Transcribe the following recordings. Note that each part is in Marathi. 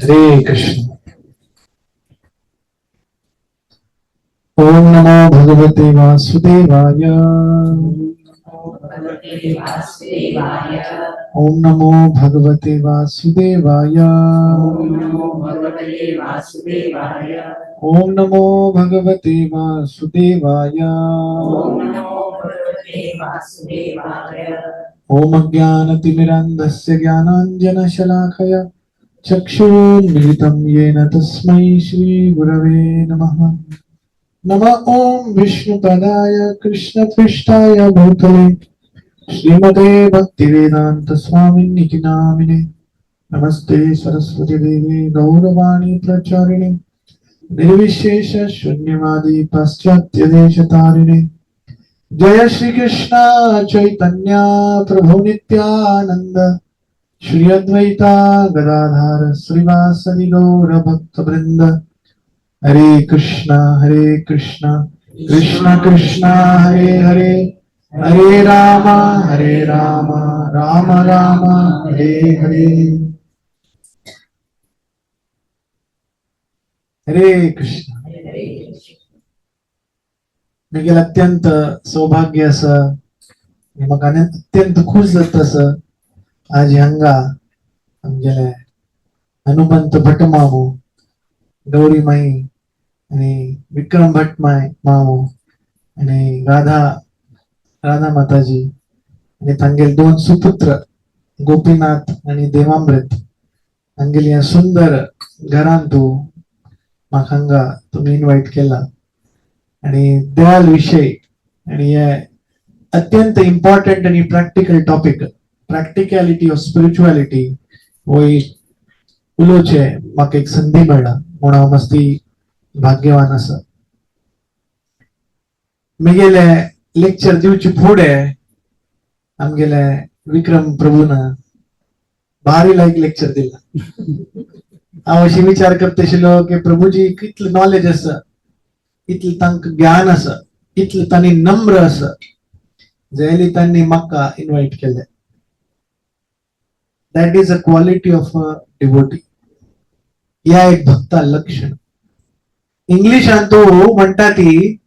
हरे कृष्ण। ओम नमो भगवते वासुदेवाय। ओम नमो भगवते वासुदेवाय। ओम नमो भगवते वासुदेवाय। ओम अज्ञानतिमिरान्धस्य ज्ञानाञ्जनशलाकया चक्षुरुन्मिलितं येन तस्मै श्रीगुरवे नमः। नमः ओम विष्णुपदाय कृष्णपृष्ठाय भूतले श्रीमते भक्तिवेदांत स्वामिनिति नामिने। नमस्ते सरस्वती देवी गौरवाणी प्रचारिणे निर्विशेष शून्यवादी पाश्चात्य देशतारिणे। जय श्री कृष्ण चैतन्य प्रभु नित्यानंद श्री अद्वैता गदाधर श्रीवासदि गौर भक्त वृंद। हरे कृष्णा कृष्ण कृष्ण हरे हरे हरे राम राम राम हरे हरे। हरे कृष्ण। मी अत्यंत सौभाग्य असं मग अत्यंत खुश जात असं आज हंगा आमगेले हनुमंत भट मामू गौरी माई आणि विक्रम भट मामू आणि राधा माताजी आणि तांगेल दोन सुपुत्र गोपीनाथ आणि देवामृत तांगेल या सुंदर घरान तू म्हाका हांगा तुम्ही इन्व्हाइट केला आणि दयाल विषय आणि अत्यंत इम्पॉर्टंट आणि practical topic practicality of spirituality वय उलोवचे म्हाका एक संधी मेळ्ळा म्हणून हांव मस्ती भाग्यवान आसा। म्हगेले लेक्चर दिवचे फुडें आमगेले विक्रम प्रभून भारी लायक लेक्चर दिला। हांव अशी विचार करता आशिल्लो की प्रभूजी कितले नॉलेज आसा, इतले तांकां ज्ञान आसा, इतले तांणी नम्र आसा जयली तांणी म्हाका इन्वाइट केले। That is a quality of a devotee. या एक भक्ता लक्षण। इंग्लिशान तो म्हणटा ती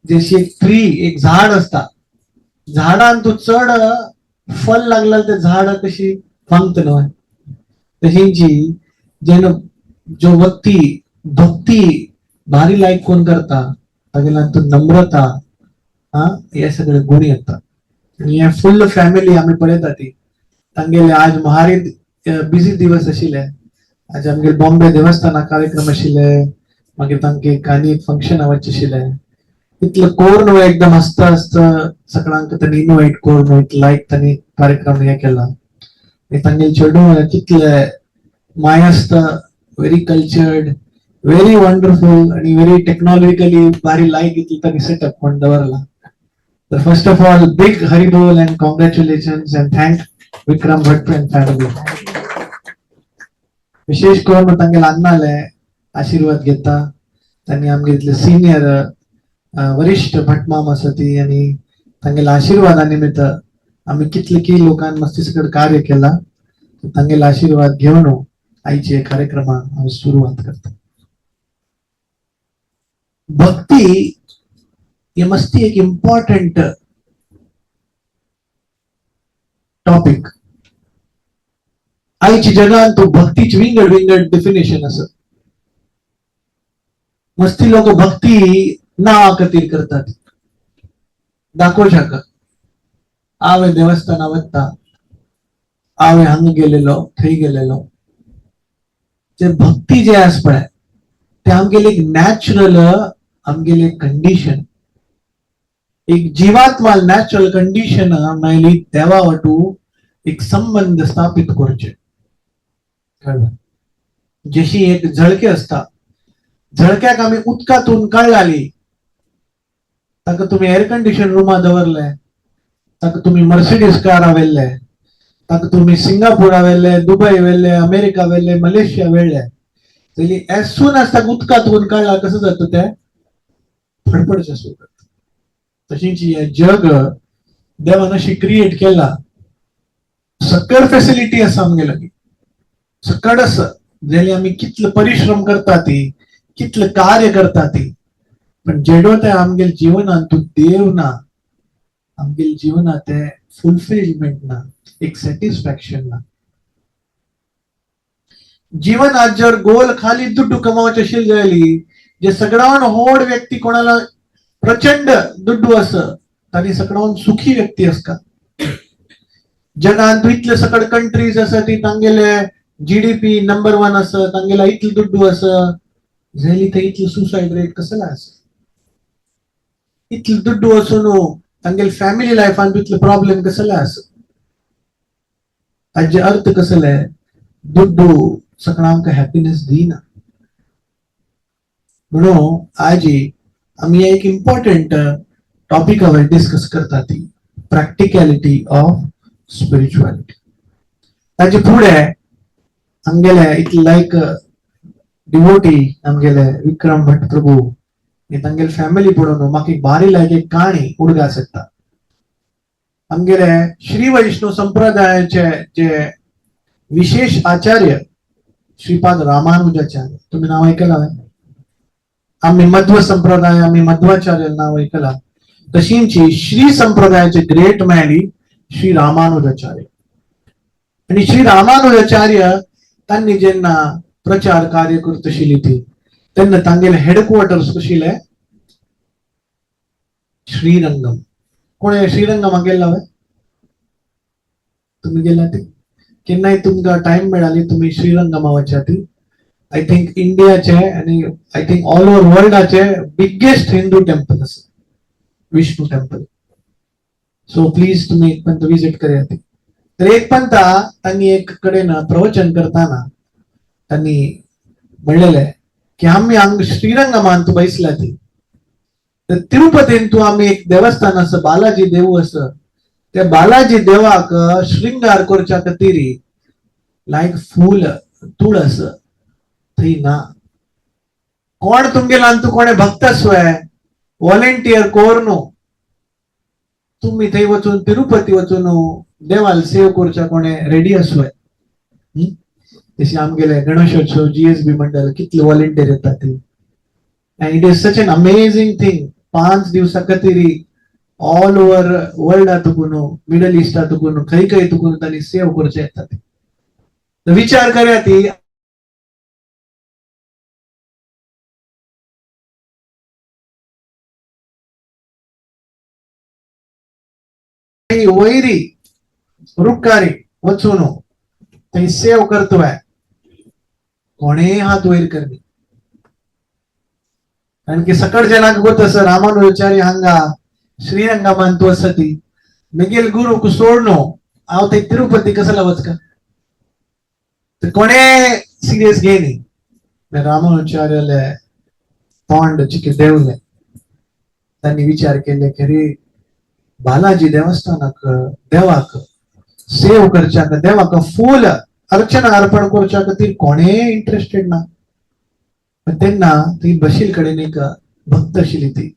जशी एक ट्री एक झाड असता, झाडान तू चढ फल लागला ते झाड कशी फंगत न्हय तशींची जेन्ना जो व्यक्ती भक्ती भारी लायक कोण करता तागेल्यान तू नम्रता हे सगळे गुण येतात। आणि हे फुल फॅमिली आम्ही पळयता ती तांगेले आज महारी बिजी दिवस आशिल्ले। आज आमगे बॉम्बे देवस्थाना कार्यक्रम आशिल्ले, मागीर तांके कानी फंक्शन वचचे आशिल्ले। इतले कोर्ण एकदम हसता हसता सगळ्यांक तांणी इन्वाइट करून इतले लायक तांणी कार्यक्रम हे केला। तांगेले चेडूं कितले मायस्त व्हेरी कल्चर्ड व्हेरी वंडरफुल आणि व्हेरी टेक्नॉलॉजिकली भारी लायक इतले तांणी सेटअप करून दवरला। तर first of all big Haribol and congratulations and thank Vikram Bhat and family. विशेष करून तांगेले अन्नाले आशीर्वाद घेता तांणी आमगे इतले सिनियर वरिष्ठ भटमाम आसा ती आणि तांगेल्या आशीर्वादा निमित्त आम्ही कितले की लोकांन मस्तीसकट कार्य केला। तांगेले आशीर्वाद घेवन आईचे कार्यक्रमाक सुरुवात करता। भक्ती हे मस्ती एक इम्पॉर्टंट टॉपिक। आईची जगान तो भक्तीची विंगड विंगड डेफिनेशन असत। मस्ती लोक भक्ती ना खातीर करतात दाखोवशाक हांवें देवस्थाना वता हांवें हांगा गेलेलो थंय गेलेलो। जे भक्ती जे आस पळय ते आमगेले एक नॅचरल आमगेले कंडिशन एक जीवात्मा नॅचरल कंडिशन मेळ्ळी देवा वाटू एक संबंध स्थापित करचे। जशी एक झळके असता, झळक्याक आम्ही उदकातून काढलाली ताका तुम्ही एअर कंडिशन रूमा दवरले, ताका तुम्ही मर्सिडीज कार व्हेल्ले, ताका तुम्ही सिंगापूर व्हेल्ले, दुबय व्हेल्ले, अमेरिका व्हेल्ले, मलेशिया व्हेल्ले जाल्यार एज सून एज ताका उदकातून काढला कसं जाता ते फडफडचे सुरू करता। तशीच हे जग देवान अशी क्रिएट केला, सकल फॅसिलिटी आसा आमगे लागीं सकड़स जेली आमी कितले परिश्रम करता ती कितले कार्य करता ती पण जेडो ते आमगेल जीवनात तू देव ना आमगेल जीवनात ते फुलफिलमेंट ना एक सॅटिस्फॅक्शन ना जीवनात जर गोल खाली दुड्डू कमावचे असेल जायली जे सगळ्याहून होड व्यक्ती कोणाला प्रचंड दुड्डू असं आणि सगळ्याहून सुखी व्यक्ती असता जगात इतले सकड कंट्रीज असं ती तांगेले जीडीपी नंबर 1 असं तांगेला इतले दुड्डू असं झाली तर इतलं सुसाईड रेट कसला असं इतलं दुड्डू असून तांगेल फॅमिली लाईफान इतले प्रॉब्लेम कसला असं आज अर्थ कसला आहे दुड्डू सगळ्यांका हॅपीनेस दिना म्हणून आज आम्ही एक इम्पॉर्टंट टॉपिकावर डिस्कस करता ती प्रॅक्टिकॅलिटी ऑफ स्पिरिच्युअलिटी ताजे पुढे आमगेले इतले लायक डिवोटी आमगेले विक्रम भट प्रभू तांगेल फॅमिली पडून म्हाका एक भारी लायक एक काणी उडगा सकता आमगेले श्री वैष्णव संप्रदायाचे जे विशेष आचार्य श्रीपाद रामानुजाचार्य तुम्ही नाव ऐकलं आम्ही मध्व संप्रदाय आम्ही मध्वाचार्य नाव ऐकला तशींची श्री संप्रदायाचे ग्रेट मॅन श्री रामानुजाचार्य आणि श्री रामानुजाचार्य त्यांनी जेन्ना प्रचार कार्य करत आशिल्ली ती तेन्ना तांगेले हेडक्वार्टर्स कशिले श्रीरंगम कोणे श्रीरंगमा गेला तुम्ही गेला ते केन्नाय तुमका टाइम मेळाली तुम्ही श्रीरंगमा वचाती आय थिंक इंडियाचे आणि आय थिंक ऑल ओव्हर वर्ल्डाचे बिगेस्ट हिंदू टेम्पल असं विष्णू टेम्पल सो प्लीज तुम्ही एक पंत विजिट करायचे तर एक पंता त्यांनी एक कडेन प्रवचन करताना त्यांनी म्हणलेले की आम्ही श्रीरंगमान तू बैसला ती तर तिरुपतीन तू आम्ही एक देवस्थान असं बालाजी देऊ असं त्या बालाजी देवाक श्रृंगार करच्या खातीर लायक फूल तुळ असं थंय ना कोण तुमगेला तू कोणे भक्त असवय व्हॉलेंटियर कोर न्हू तुम्ही थंय वचून तिरुपती वचून देवाल सेव करच्या कोणे रेडी असवय तशी आमगेले गणेशोत्सव जीएसबी मंडळ कितले व्हॉलेंटियर येतात ते and it is such an amazing thing 5 दिवसा खातीर ऑल ओव्हर वर्ल्ड तुकून मिडल ईस्ट तुकून खंय खंय तुकून त्यांनी सेव करचे येतात विचार करूया ती वैरी रुक्कारी वचून थंय सेव करतोय कोणे हात वयर करनी कारण की सकड जनाक गोत असं रामानुजाचार्य हांगा श्रीरंगामान तू असती मिगेल गुरु सोडनो हांव थंय तिरुपती कसला वचका तर कोणे सिरियस घेनी रामानुजाचार्याले तोंड चिके देवले त्यांनी विचार केले की रे बालाजी देवस्थानाक देवाक सेव करच्या देवाक फूल अर्चना अर्पण करच्या खातीर कोणे इंटरेस्टेड ना तेन्ना ती बशील कडेन एक भक्त आशिल्ली ती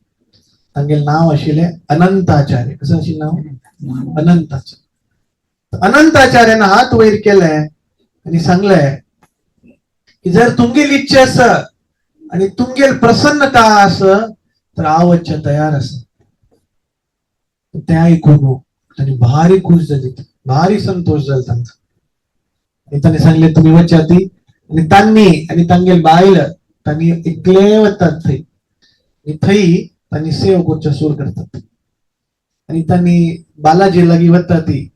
तांगेल नाव आशिल्ले अनंताचार्य कसं आशिल्लें नाव अनंताचार्य अनंताचार्यान हात वयर केले आणि सांगले की जर तुमगेल इच्छा आस आणि तुमगेल प्रसन्नता आस तर हांव वचच्या तयार आसा ते ऐकून त्यांनी भारी खुश झाली भारी संतोष झाला त्यांचा आणि त्यांनी सांगले तुम्ही वच्चा ती आणि त्यांनी आणि तांगेल बायल त्यांनी एकले वतात थंय आणि थंय त्यांनी सेव करच्या सुरू करतात आणि त्यांनी बालाजी लागी वता ती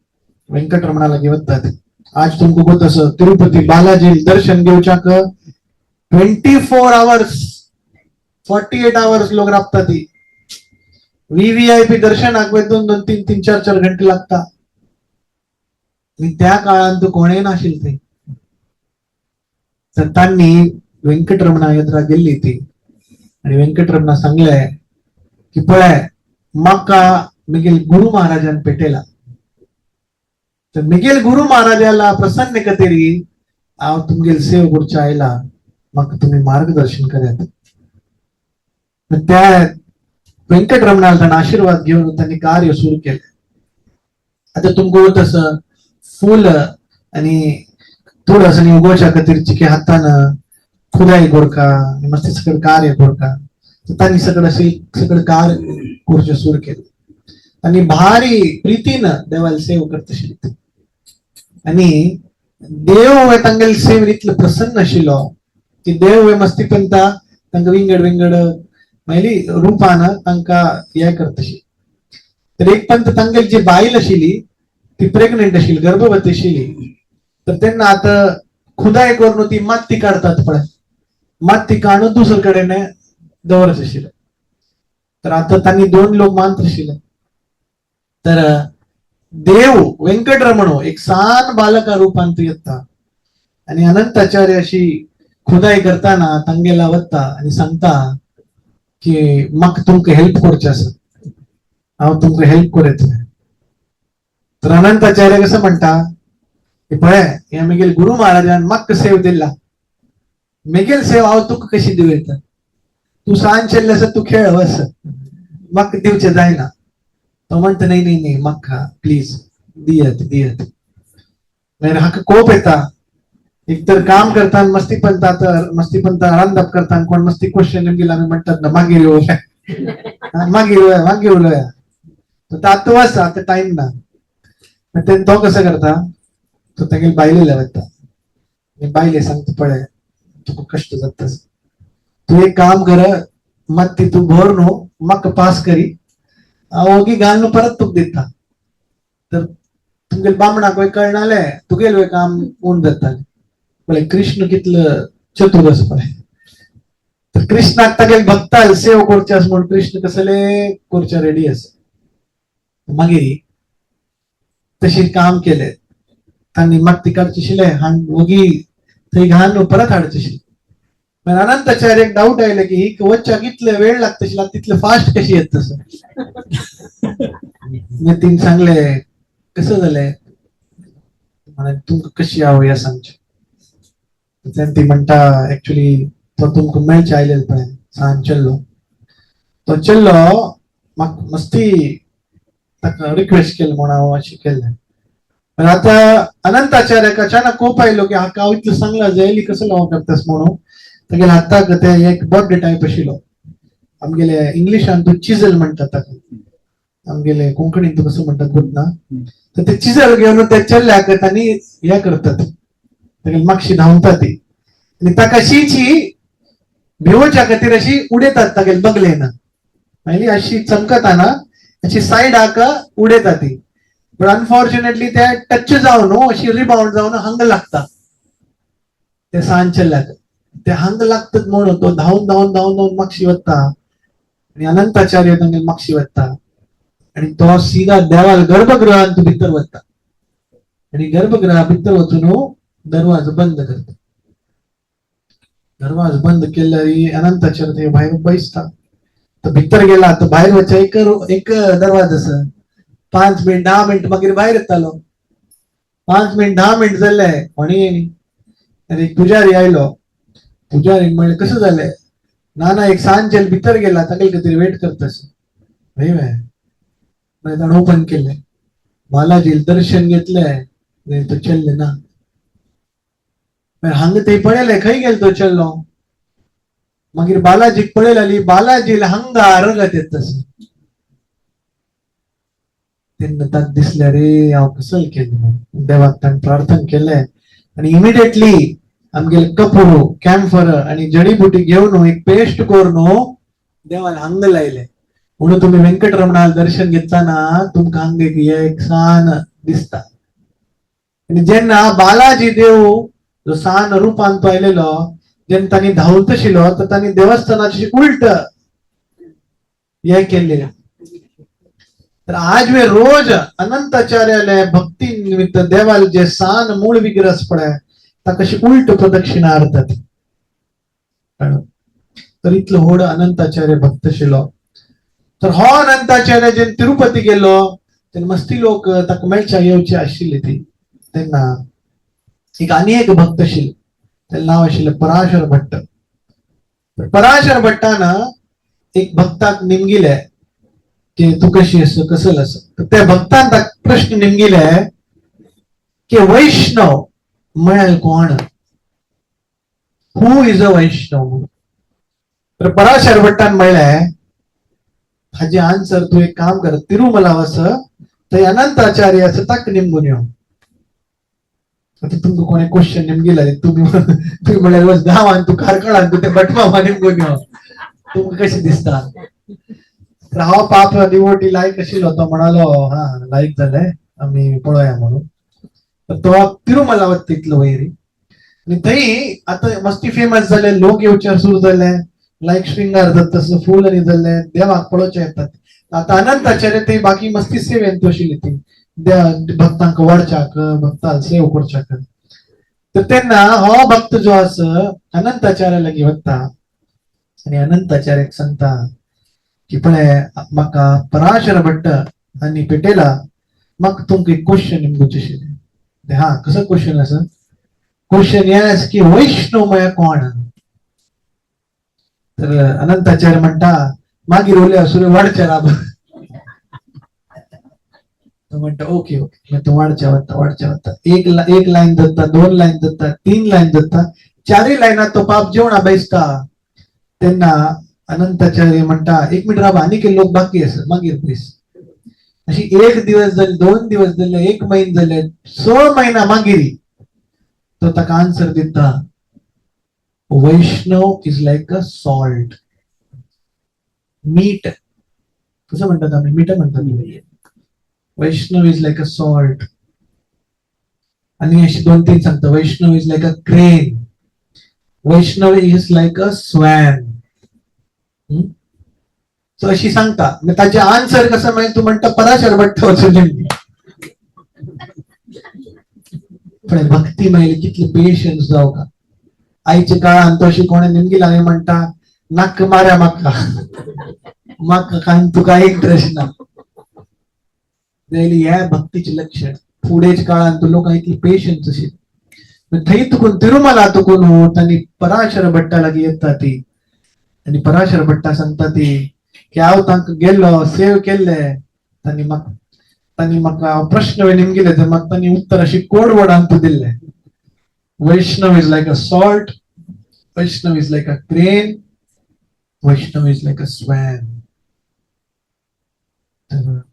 व्यंकटरमणा लागी वता ती आज तुमको गोत असं तिरुपती बालाजी दर्शन घेवच्याक 24 आवर्स 48 आवर्स लोक राबता ती व्हीव्हीआयपी दर्शनाक 2-2, 3-3, 4-4 घंटे लागता आणि त्या काळात तू कोणे नाशिल ते तर त्यांनी व्यंकटरमणा येद्रा गेली ती आणि व्यंकटरमणा सांगले की पळय म्हाका मिगेल गुरु महाराजान पेटयला तर मिगेल गुरु महाराजाला प्रसन्न खातीर हांव तुमगेल सेव करच्या आयला म्हाका तुम्ही मार्गदर्शन करात त्या व्यंकटरमणाला त्यांना आशीर्वाद घेऊन त्यांनी कार्य सुरू केले आता तुमको तसं फूल आणि थोडस नी उगोच्या खातीरची की हातानं खुदाई गोरका मस्त सगळं कार्य गोरका त्यांनी सगळं कार्य करचे सुरू केलं आणि भारी प्रीतीनं देवाला सेव करतशी आणि देव हे तांगेल सेव इतलं प्रसन्न आशिल्लो की देव हे मस्ती पंता तांकां विंगड विंगड मायली रूपानं तांकां हे करतशी तर एक पंत तांगेल जी बायल आशिल्ली ती प्रेग्नेंट आशिल्ली गर्भवती आशिल्ली तर त्यांना आता खुदाय करून ती माती काढतात पळय माती काढून दुसरे कडेन दवरच आशिल्लें तर आता त्यांनी 2 लोक मानत आशिल्ले तर देव वेंकटरमणो एक सान बालका रूपांत येता आणि अनंताचार्य अशी खुदाई करताना तांगेला वत्ता आणि सांगता की म्हाका तुमकां हेल्प करचें आसा हांव तुमकां हेल्प करीतलें तर अनंताचार्य कसं म्हणता की पळय हे म्हगेल गुरु महाराजान म्हाका सेव दिला म्हगेल सेव हांव तुका कशी दिवयता तू सांगचेल्लें आसा तू खेळ वस म्हाका दिवचें जायना तो म्हणता नाही नाही नाही म्हाका प्लीज दियत दियत मागीर हाका कोप येता एक तर काम करता मस्ती पंता रांदप करता कोण मस्ती क्वेश्चन गेला आम्ही म्हणतात ना मागीर येवया मागीर उलोवया आता वस आता टाइम ना तो कसं करता तो तांगेल बायलेला वता बायले सांगता पळय तुका कष्ट जाता तू एक काम कर माती तू भर न्हू म्हाका पास करी ओगी घालून परत तुका दिता तर तुमगे बामणाक कळनाले तुगेल काम होऊन जाता पळय कृष्ण कितलं चतुर आसा पळय तर कृष्णाक तागेल भक्ताल सेव करचे आसा म्हणून कृष्ण कसले करचे रेडी आसा मागीर तशी काम केले तांणी माती काडची आशिल्ले ओगी थंय घालून परत हाडचे आशिल्ले पण अनंताचार्य एक डाऊट आयले की ही वच्चा कितले वेळ लागता आशिल्ला तितले फास्ट कशी येत तसं नितीन सांगले कसं झालंय तुमकां कशी आवया सांगचे ती म्हणटा ऍक्च्युली तो तुमकां मेळचे आयलेलो पळय सांज चल्लो तो चल्लो म्हाका मस्ती ताका रिक्वेस्ट केली म्हणून हांव अशें केलें पण आता अनंताचार्याक अचानक कोप आयलो की हाका हांव इतलें सांगलां जयली कसो लाव करतास म्हणून तागेल्या हाताक ते एक बर्थ टायप आशिल्लो आमगेले इंग्लिशान तो चिजल म्हणटात ताका आमगेले कोंकणीन तो कसो म्हणटात गुतना तर ते चिजल घेवन ते चल्ल्याक तांणी हे करतात तागेली मागशी धांवता ती आणि ताका अशीची भिवच्या खातीर अशी उडयतात तागेले बगलेन मागीर अशी चमकताना अशी सायडाक उडयता ती पण अनफॉर्च्युनेटली ते टच जावन अशी रिबाउंड जावन हांग लागता ते सांज चल्ल्याक ते हांग लागतात म्हणून तो धांवन धांवन धांवन धांवन मागशी वता आणि अनंताचार्य तांगेले मागशी वता आणि तो सीधा देवाल गर्भगृहांत भितर वता आणि गर्भगृहा भितर वचून दरवाजो बंद करता दरवाजो बंद केल्यार अनंताचार्य भायर बसता तो भितर गेला तो भायर वचा एक दरवाजो आसा 5 मिनिट 10 मिनिट मागीर भायर येतालो 5 मिनिट 10 मिनिट जाले कोणी आनी पुजारी आयलो पुजारी म्हणलें कसं जालें ना एक सांजेल भितर गेला तागेले खातीर वेट करता मागीर ताणें ओपन केलें बालाजी दर्शन घेतलें तो चल्ले ना हांग ते पळयलें खंय गेलो तो चल्लो मागीर बालाजीक पळयली बालाजीला हांगा रगत येत तसो तेन्ना ताका दिसलें रे हांव कसो केलें देवाक ताणें प्रार्थना केलें आनी इमिडिएटली आमगेले कपूर कॅम्फर आणि जडीबुटी घेवन एक पेस्ट करून देवाला हांग लायले म्हणून तुम्ही वेंकटरमणाला दर्शन घेताना तुमकां हांग एक सान दिसता आणि जेन्ना बालाजी देव जो सान रुपान पाहिलेलो जेन्ना तांणी धांवत आशिल्लो तर तांणी देवस्थानाची उलट हे केले तर आज वे रोज अनंताचार्याले भक्ती निमित्त देवाल जे सान मूळ विग्रह पळय कशी उलट प्रदक्षिणा आरतात तर इतलो व्हड अनंताचार्य भक्त आशिल्लो तर हो अनंताचार्य जेन्ना तिरुपती गेलो तेन्ना मस्ती लोक ताका मेळच्या येवचे आशिल्ले ती तेन्ना एक आनी एक भक्त आशिल्लो तें नांव आशिल्लें पराशर भट्ट पराशर भट्टान एक भक्ताक निमगिले की तू कशी आस कसं आस तर त्या भक्तान ताका प्रश्न निमगिले की वैष्णव म्हळें कोण, हू इज अ वैष्णव. तर पराशर भट्टान म्हणलें हाजे आन्सर तू एक काम कर, तिरुमला वस थंय अनंताचार्य आसा ताका निमगून यो. आता तुमकां कोणे क्वेश्चन निमगेला तुम्ही म्हळ्यार वच गांवांत तू कारकळान तू ते भटमामा निमगून यो, तुमकां कशें दिसता. तर हांव पाप डिवोटी लायक आशिल्लो तो म्हणालो हा लायक जालें आमी पळोवया म्हणून. तर तो तिरुमला वता तितलो वयरी आणि थंय आतां मस्ती फेमस जाले, लोक येवचे सुरू जाले, लायक श्रृंगार दत्त फूल आनी जाल्ले देवाक पळोवचे येतात. आता अनंताचार्य ते बाकी मस्ती सेवेन तो आशिल्ली ती भक्तांक वाडच्याक भक्तांक सेव करच्याक. तर तेन्ना हो भक्त जो आसा अनंताचार्या लागीं वता आनी अनंताचार्याक सांगता की पळय म्हाका पराशर भट्ट आनी पेटयला, म्हाका तुमकां एक क्वेश्चन निमगूचे आशिल्ले. हा कसो क्वेश्चन आसा, क्वेश्चन हे आसा की वैष्णव म्हळ्यार कोण. तर अनंताचार्य म्हणटा मागीर उलया सुरू वाडच्या राब. तो म्हणटा ओके ओके, तो वाडच्या वता एक लायन धरता, 2 लायन धरता, 3 लायन धरता, 4 लायनात तो पाप जेवणा बसता. तेन्ना अनंताचार्य म्हणटा एक मिनिट राब, आनी के लोक बाकी आसा मागीर पयस. अशी 1 दिवस जाले, 2 दिवस जाले, 1 महिना जाले, 6 महिना मागीर तो ताका आन्सर दिता, वैष्णव इज लायक अ सॉल्ट. मीठ कसं म्हणतात आम्ही, मीठ म्हणतात. Vaishnav is like a salt. आणि अशी 2-3 सांगता, Vaishnav is like a crane, Vaishnav is like a swan. So अशी सांगता. ताचे आन्सर कसं माहिती, तू म्हणता पराशर भट्ट वचून पण भक्ती माहिती कितले पेशन्स जाऊ का. आईच्या काळात तो अशी कोणी निमगी लागली म्हणटा नाक माऱ्या म्हाका, म्हाका काय तुका इंटरेस्ट ना. ह्या भक्तीचे लक्षण फुडेच्या काळात लोकांक इतली पेशन्स अशी. थंय तुकून तिरुमला तुकून आनी पराशर भट्टा लागीं येता ती आनी पराशर भट्टा सांगता ती की हांव तांकां गेल्लो सेव केल्ले, तांणी म्हाका प्रश्न निमगेले तर म्हाका तांणी उत्तर अशी कोडवडांत दिल्ले. Vaishnav is like a salt, Vaishnav is like a crane, Vaishnav is like a swan.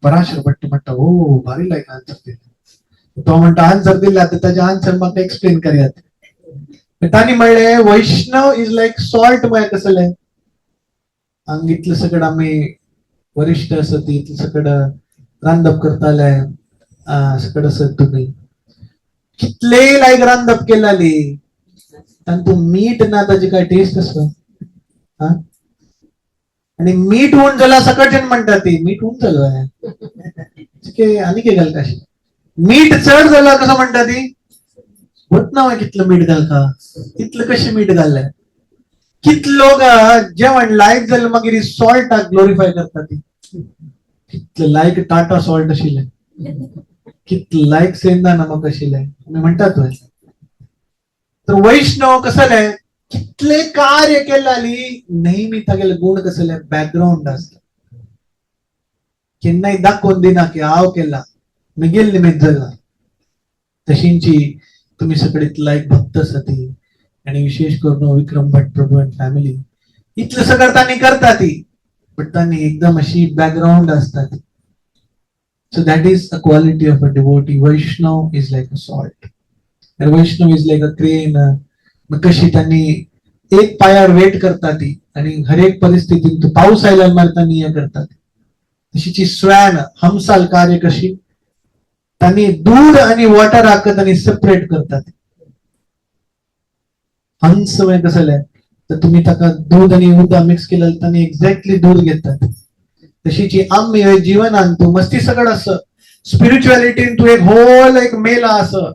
Parashar Bhatt म्हणटा ओ भारी लायक आन्सर दिले. तो म्हणटा आन्सर दिला तर त्याचे आन्सर म्हाका एक्सप्लेन करात. तांणी म्हणले वैष्णव इज लायक सॉल्ट म्हळ्यार कसले, हांगा इतले सगळे आमी वरिष्ठ आसा ती इतले सगळे रांदप करताले, सगळे आसात तुमी कितले लायक रांदप केलाली, तातूंत मीठ ना ताची काय टेस्ट आसा. आणि मीठ होऊन जाला सकाळच्यान म्हणटा ती मीठ होऊन झालं आनी कितें घालता अशी. मीठ चड जाला कसं म्हणटा ती होत ना कितलं मीठ घालता, तितलं कशें मीठ घालले. कितले लोक जेवण लायक जालें मागीर सॉल्टाक ग्लोरिफाय करता ती. कितले लायक टाटा सॉल्ट आशिल्ले, कितले लायक सेंदा नमक आशिल्ले आमी म्हणटात. तर वैष्णव कसले कितले कार्य केलाली, नेहमी तागेले गुण कसले बॅकग्राऊंड असता. केन्नाय दाखोवन दिना की हांव केला मिगेल निमित्त जाला. तशींची तुम्ही सगळे लायक भक्त आसा ती आणि विशेष करून विक्रम भट प्रभू अँड फॅमिली इतलं सगळं तांणी करता ती, बट तांणी एकदम अशी बॅकग्राऊंड असतात. So that is a quality of a devotee. Vaishnav is like a salt, Vaishnav is like a crane. मग कशी त्यांनी एक पायावर वेट करता ती आणि हर एक परिस्थितीत तो पाऊस आयला मारताना हे करतात. तशीची स्वॅन हमसाल कार्य कशी त्यांनी दूध आणि वॉटर हाकत आणि सेपरेट करतात. हंस कसं तर तुम्ही ताका दूध आणि उदक मिक्स केलं त्यांनी एक्झॅक्टली दूध घेतात. तशीची आम्ही जीवन आणतो मस्ती सगळं असं स्पिरिच्युअलिटी तू एक होल एक मेला असं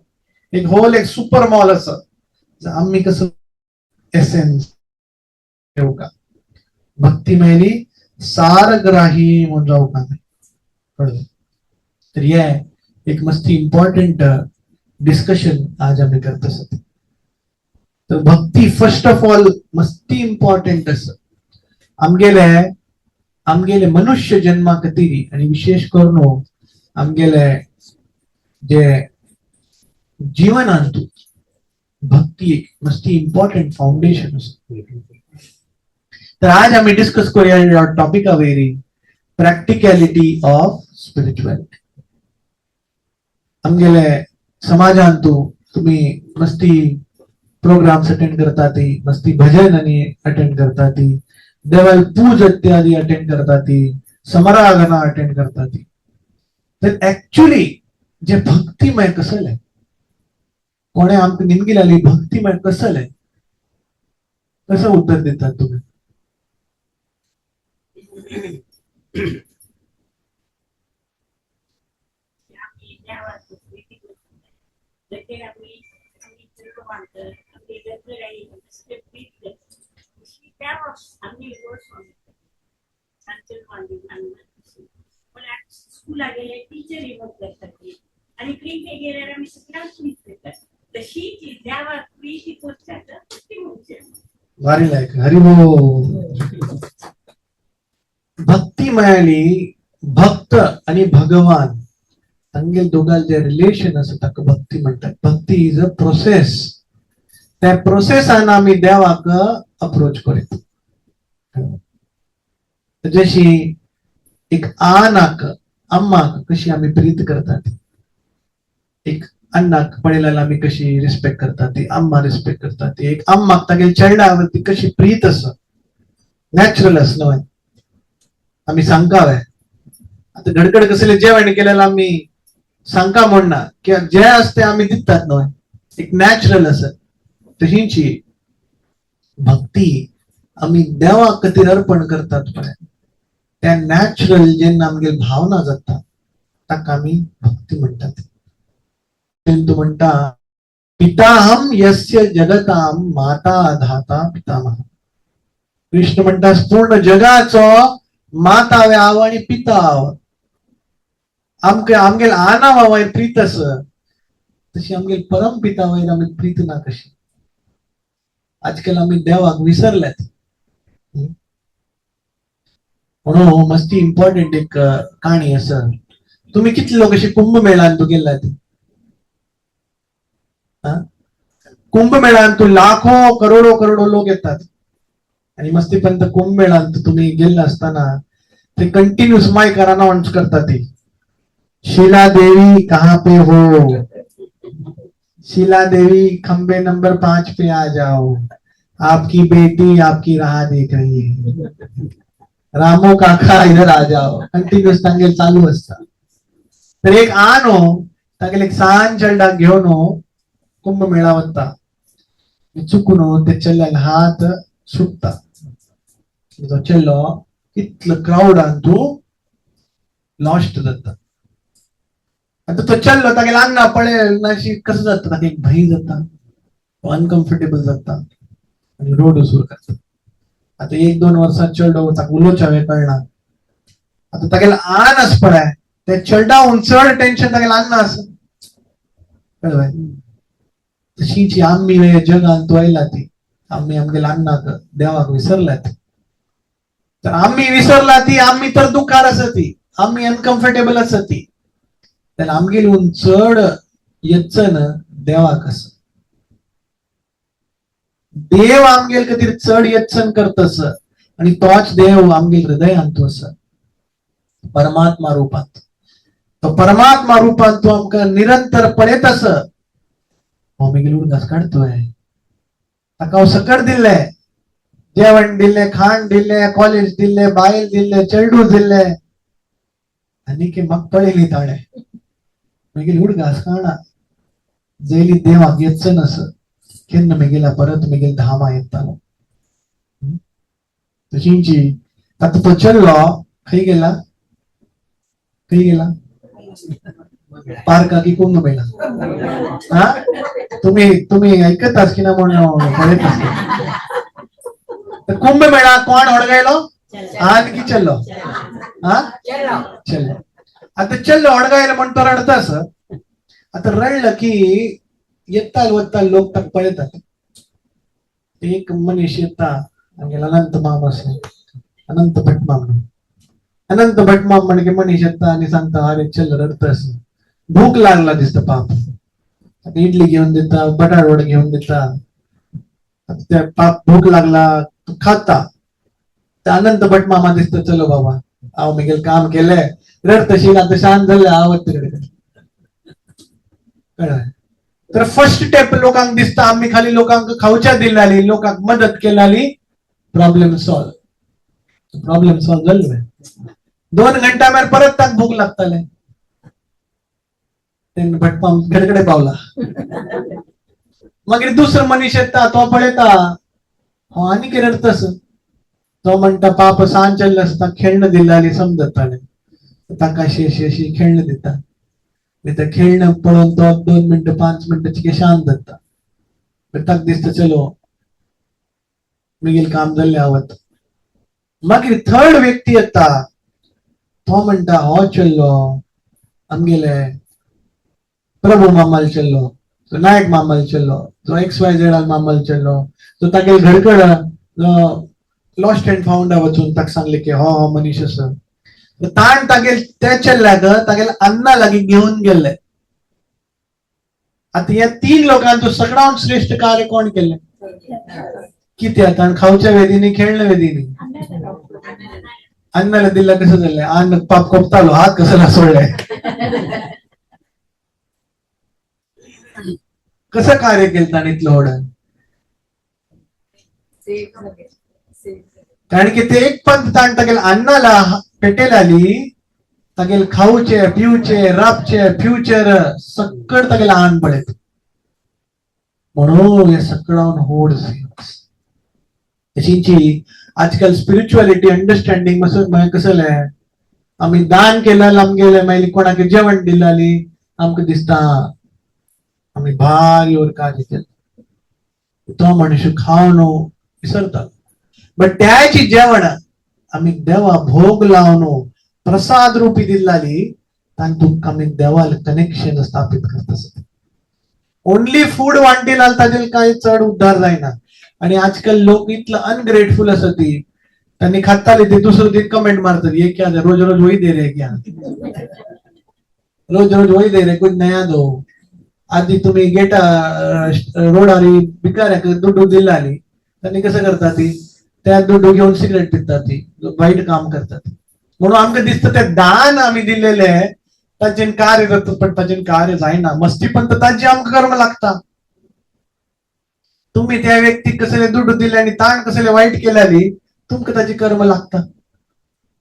एक होल एक सुपर मॉल असं आम्ही कसं एसेन्स ठेवू का. भक्ती मेली सारग्राही म्हणून जाऊ का कळलं. तर ये एक मस्ती इम्पॉर्टंट डिस्कशन आज आम्ही करत असत. तर भक्ती फर्स्ट ऑफ ऑल मस्ती इम्पॉर्टंट असं आमगेले मनुष्य जन्मा खातीर आणि विशेष करून आमगेले जे जीवन आणतो भक्ती एक मस्ती इम्पॉर्टंट फाउंडेशन असतं. तर आज आम्ही डिस्कस करूया टॉपिक अवेरी प्रॅक्टिकॅलिटी ऑफ स्पिरिच्युअलिटी. आमगेले समाजांत तुम्ही मस्ती प्रोग्राम्स अटेंड करता ती, मस्ती भजन आणि अटेंड करता ती, देवाल पूज इत्यादी अटेंड करता ती, समरागना अटेंड करता ती. तर ऍक्च्युली जे भक्तिमय कसले कोणे आमक निमगिलाली भक्तिमय कसले कसं उत्तर देतात तुम्ही? स्कूल गेले टीचर आणि प्रीती गेल्यावर आम्ही सगळ्यांना स्वीट देतात. तशी द्यावा प्रीती पोचतात ती वारी लायक हरिभो. भक्ती मिळाली भक्त आणि भगवान तांगेल दोघांचे जे रिलेशन असं ताका भक्ती म्हणतात. भक्ती इज अ प्रोसेस. त्या प्रोसेसान आम्ही देवाक अप्रोच करीत. जशी एक आनाक अम्माक कशी आम्ही प्रीत करतात, एक अन्नाक पडेलाला आम्ही कशी रिस्पेक्ट करतात ती अम्मा रिस्पेक्ट करतात ती, एक अम्माक तागेल चेडणावरती कशी प्रीत असं नॅचरल असं आम्ही सांगावे. आता गडगड कसले जेवण केलेलं आम्ही सांगा म्हणणार किंवा जे असते आम्ही दिसतात नव्हे, एक नॅचरल असं. तशीची भक्ती आम्ही देवा खातीर अर्पण करतात पळय, त्या नॅचरल जेन्ना आमगे भावना जाता ताका आम्ही भक्ती म्हणतात. तू म्हणता पिताहम यस्य जगताम माता धाता पितामह. कृष्ण म्हणता पूर्ण जगाचो माता व्याव आणि पिता आमके आमगेल आना वयर प्रीत अस तशी आमगेल परम पिता वयर आम्ही प्रीत ना कशी. आजकाल आम्ही देवाक विसरल्यात. म्हणून मस्ती इम्पॉर्टंट एक कहाणी असं. तुम्ही कितले लोक असे कुंभमेळ्यात तू गेला ती कुंभमेळ्यात तू लाखो करोडो लोक येतात आणि मस्तीपर्यंत कुंभमेळ्यात तुम्ही गेला असताना ते कंटिन्यूस माइक अनाउंस करतात ती शीला देवी कहाँ पे हो, शीला देवी खंबे नंबर 5 पे आ जाओ, आपकी बेटी आपकी राह देख रही है, रामो काका इधर आ जाओ. कंटिन्यूस तांगेल चालू असतात. तर एक आनो तागेल एक सान चलडा घेऊन कुंभमेळा वता चुकून ते चेल्ल्यान हात सुटता. तो चेल्लो इतलं क्राउडान तू लॉस्ट जाता. आता तो चेल्लो तागेल आंगा पळेल नाशी कसं जाता, ताका एक भय जाता, अनकम्फर्टेबल जाता आणि रोड सुरू करता. आता 1-2 वर्षात चेडो ताका उलोवच्या वेळ कळना. आता तागेल आन आस पळय ते चेडाहून चड टेन्शन तागेल आंगा आस कळवाय. तशीची आम्ही जगान तो आयला ती आम्ही आमगेल अन्नाक देवाक विसरल्यात. तर आम्ही विसरला ती आम्ही तर दुखार असती, आम्ही अनकम्फर्टेबल असती. त्याला आमगेलून चड येचन देवाक अस. देव आमगेल खातीर चड येचन करतस आणि तोच देव आमगेल हृदयांत अस परमात्मा रूपात. तो परमात्मा रूपात तो आमका निरंतर पळयत अस. आम्ही घास काढतोय ताका सकट दिले, जेवण दिले, खाण दिले, कॉलेज दिले, बायल दिले, चेडू दिले आणि की मग पळयली ताणे मागीर उड घास काढा जैली देवाक येचन अस केन्ना मेगेला परत मेगेल धामा येतालो. तशींची आता तो चल्लो खंय गेला पार्का की कुंभमेळा. हा तुम्ही ऐकत आस की ना म्हणून कळत तर कुंभमेळा कोण हडगायलो आन की चल्लो चल्लो. आता चल्लो हडगायला म्हणून तो रडतास. आता रडलं की येताल वत्ताल लोक ताका पळयतात. एक मनीस येता आमगेला अनंत माम असे अनंत भटमाम अनंत भटमाम म्हणजे मनीस येता आणि सांगता अरे चल रडतस भूक लागला दिसत पाप. इडली घेऊन देता, बटाट घेऊन देता. त्या पाप भूक लागला खाता. त्या अनंत भट मामा दिसतो, चलो बाबा आव मी काम केलंय, रडतशील आता शांत झालं आवड तिकडे. तर फर्स्ट स्टेप लोकांक दिसता, आम्ही खाली लोकांक खाऊच्या दिलाली, लोकांक मदत केलाली, प्रॉब्लेम सॉल्व झालं. 2 घंटा मेर परत ताक भूक लागताले. भटपाम कडे पावला. मग दुसरं मनीस येता, तो पळयता आणि रडतस. तो म्हणता पाप सांचल्य असता, खेळणं दिलाली समजताले, ताका अशी खेळणं देता. मी तर खेळणं पळून तो 2 मिनिटं 5 मिनिटाची शांत जाता. ताक दिसत चलो मी काम झाले आवत. मागीर थर्ड व्यक्ती येता, तो म्हणता हो चल्लो आमगेले प्रभू मामाल चल्लो, तो नायक मामाल चल्लो, तो XYZ मामाल चल्लो, तो तागे घडकड लॉस्ट अँड फाउंड वचून ताका सांगले की हो हो मनीस असं. ताण तागेल ते चल्ल्याक तागेल अन्ना लागी घेऊन गेले. आता या 3 लोकांचं सगळ्यात श्रेष्ठ कार्य कोण केले? किती आता खाऊच्या वेदीने खेळण्या वेदीने अन्नाला दिला. कसं झालंय अन्न पाप कोपतालो, हात कसं सोडलाय. कसं कार्य केलं ताणीतलं होडं. कारण की ते एक पंथ ताण तागेल अन्नाला पेटेल आली, तागेल खाऊचे पिऊचे रापचे फ्युचर सक्कड तागेल आण पडेल. म्हणून हे सगळं होड तशीची आजकाल स्पिरिच्युअलिटी अंडरस्टँडिंग कसं आहे. आम्ही दान केलं आमगेले मागीर कोणाक जेवण दिलाली, आमकां दिसता आम्ही भारी वर कार्य केलं. तो मनुष्य खाऊन विसरता. बट त्याची जेवण आम्ही देवा भोग लावून प्रसाद रूपी दिलाली, तांतून आम्ही देवाला कनेक्शन स्थापित करता. ओनली फूड वांटेल ताजेल काय चढ उद्धार जायना. आणि आजकाल लोक इतलं अनग्रेटफुल असत, त्यांनी खाताले ते दुसरं दिन कमेंट मारतात, ये क्या रोज रोज वही दे रे, क्या रोज रोज वही दे रे, कुछ नया दो. आधी तुम्ही गेटा रोडारी भिकाऱ्याक दुड्डू दिलाली, त्यांनी कसं करतात त्या दुड्डू घेऊन सिगरेट पितात, वाईट काम करतात. म्हणून आमकां दिसतं ते दान आम्ही दिलेले ताजेन कार्य करतात, पण ताजेन कार्य जायना. मस्ती पण ताजी आमकां कर्म लागता. तुम्ही त्या व्यक्तीक कसले दुड्डू दिले आणि ताण कसले वाईट केल्याली, तुमकां ताजी कर्म लागता.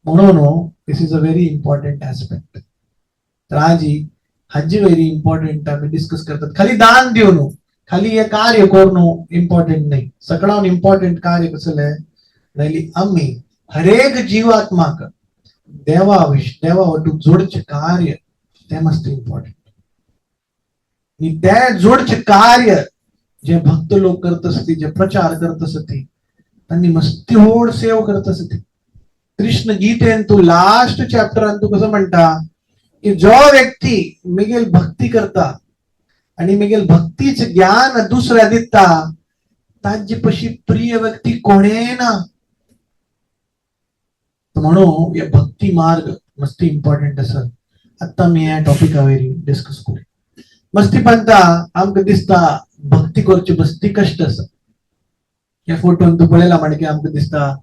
म्हणून this is a very important aspect. तर आजी हाजी व्हेरी इम्पॉर्टंट आम्ही डिस्कस करतात. खाली दान देऊन खाली हे कार्य करून इम्पॉर्टंट नाही. सगळ्यात इम्पॉर्टंट कार्य कसले राहिली, आम्ही हरेक जीवात्माक देवा वटूक जोडचे कार्य ते मस्त इम्पॉर्टंट. आणि ते जोडचे कार्य जे भक्त लोक करत असते, जे प्रचार करत असते, त्यांनी मस्ती होड सेव करत असते. कृष्ण गीतेन तू लास्ट चॅप्टरान तू कसं म्हणता की जो व्यक्ती मिगेल भक्ती करता आणि मिगेल भक्तीच ज्ञान दुसऱ्या दिता, ताजी पशी प्रिय व्यक्ती कोणे ना. म्हणून या भक्ती मार्ग मस्ती इम्पॉर्टंट असत. आता मी या टॉपिकावर डिस्कस करू. मस्ती पंता आमकां दिसता भक्ती करची मस्ती कष्ट असत. या फोटोन तू पळयला म्हणजे आमकां दिसता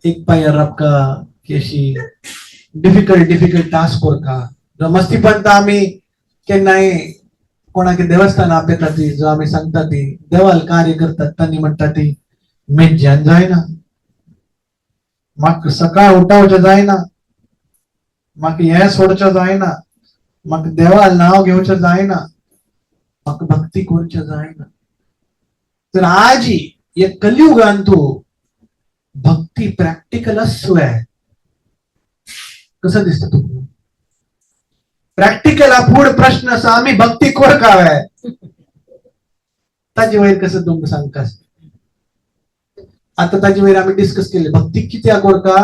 एक पायर आपका की अशी डिफिकल्ट टास्क करता. मस्ती पंता आम्ही केन्नाय कोणाक देवस्थान आपयता ती, जो आम्ही सांगता ती देवाल कार्य करतात, त्यांनी म्हणता ती मेज्यान जायना, म्हाका सकाळ उठावचें जायना, म्हाका हे सोडचें जायना, म्हाका देवाल नाव घेवचें जायना, म्हाका भक्ती करचें जायना. तर आजी या कलियुगान तू भक्ती प्रॅक्टिकल असल्या कसं दिसतं तुका? प्रॅक्टिकल पुढे प्रश्न असा, आम्ही भक्ती कोर काय ताजे वयर कसं तुमकां सांगता. आता ताजे वयर आम्ही डिस्कस केले भक्ती कित्याक करता.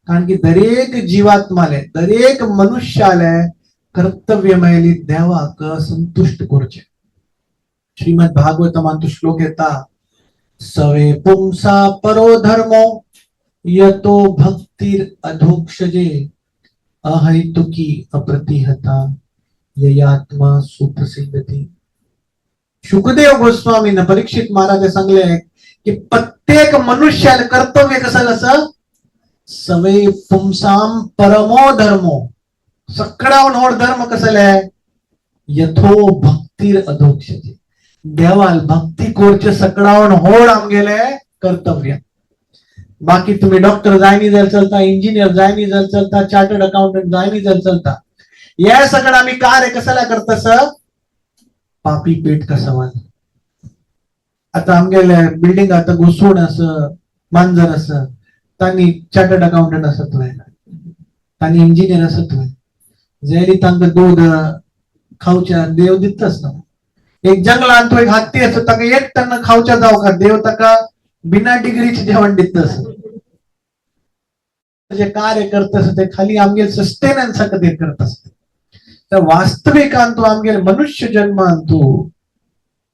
कारण की दरेक जीवात्माले दरेक मनुष्याले कर्तव्य मेळयली देवाक संतुष्ट करचे. श्रीमद भागवतमान तो श्लोक येता, सवे पुंसा परो धर्मो यतो भक्तीर अधोक्षजे अहैतुकी अप्रतिहता ययात्मा सुप्रसिद्धती. शुकदेव गोस्वामीनं परीक्षित महाराज सांगले की प्रत्येक मनुष्याला कर्तव्य कसं असं सवय पुंसाम परमो धर्मो सकडा होड धर्म कसले यथो भक्तीर अधोक्षते देवाल भक्ती कोरचे सकडावण होड आमगेले कर्तव्य. बाकी तुम्ही डॉक्टर जायनी जर चलता, इंजिनियर जायनी जर चलता, चार्टर्ड अकाउंटंट जायनी जर चलता, या सगळं आम्ही कार्य कशाला करतस पापी पेट कसं. आता आमगेले बिल्डिंग आता घुसवून असं मांजर असं त्यांनी चार्टर्ड अकाउंटंट असत त्यांनी इंजिनियर असत जरी तांक दूध खाऊच्या देव दितच ना. एक जंगल आणतो एक हत्ती असत ताका एक टन खाऊच्या जाऊ का देव ताका बिना डिग्रीचे जेवण दितस. जे कार्य करतस ते खाली आमगे सस्टेनन्स कधी करत असते. तर वास्तविक आणतो आमगे मनुष्य जन्म आणतो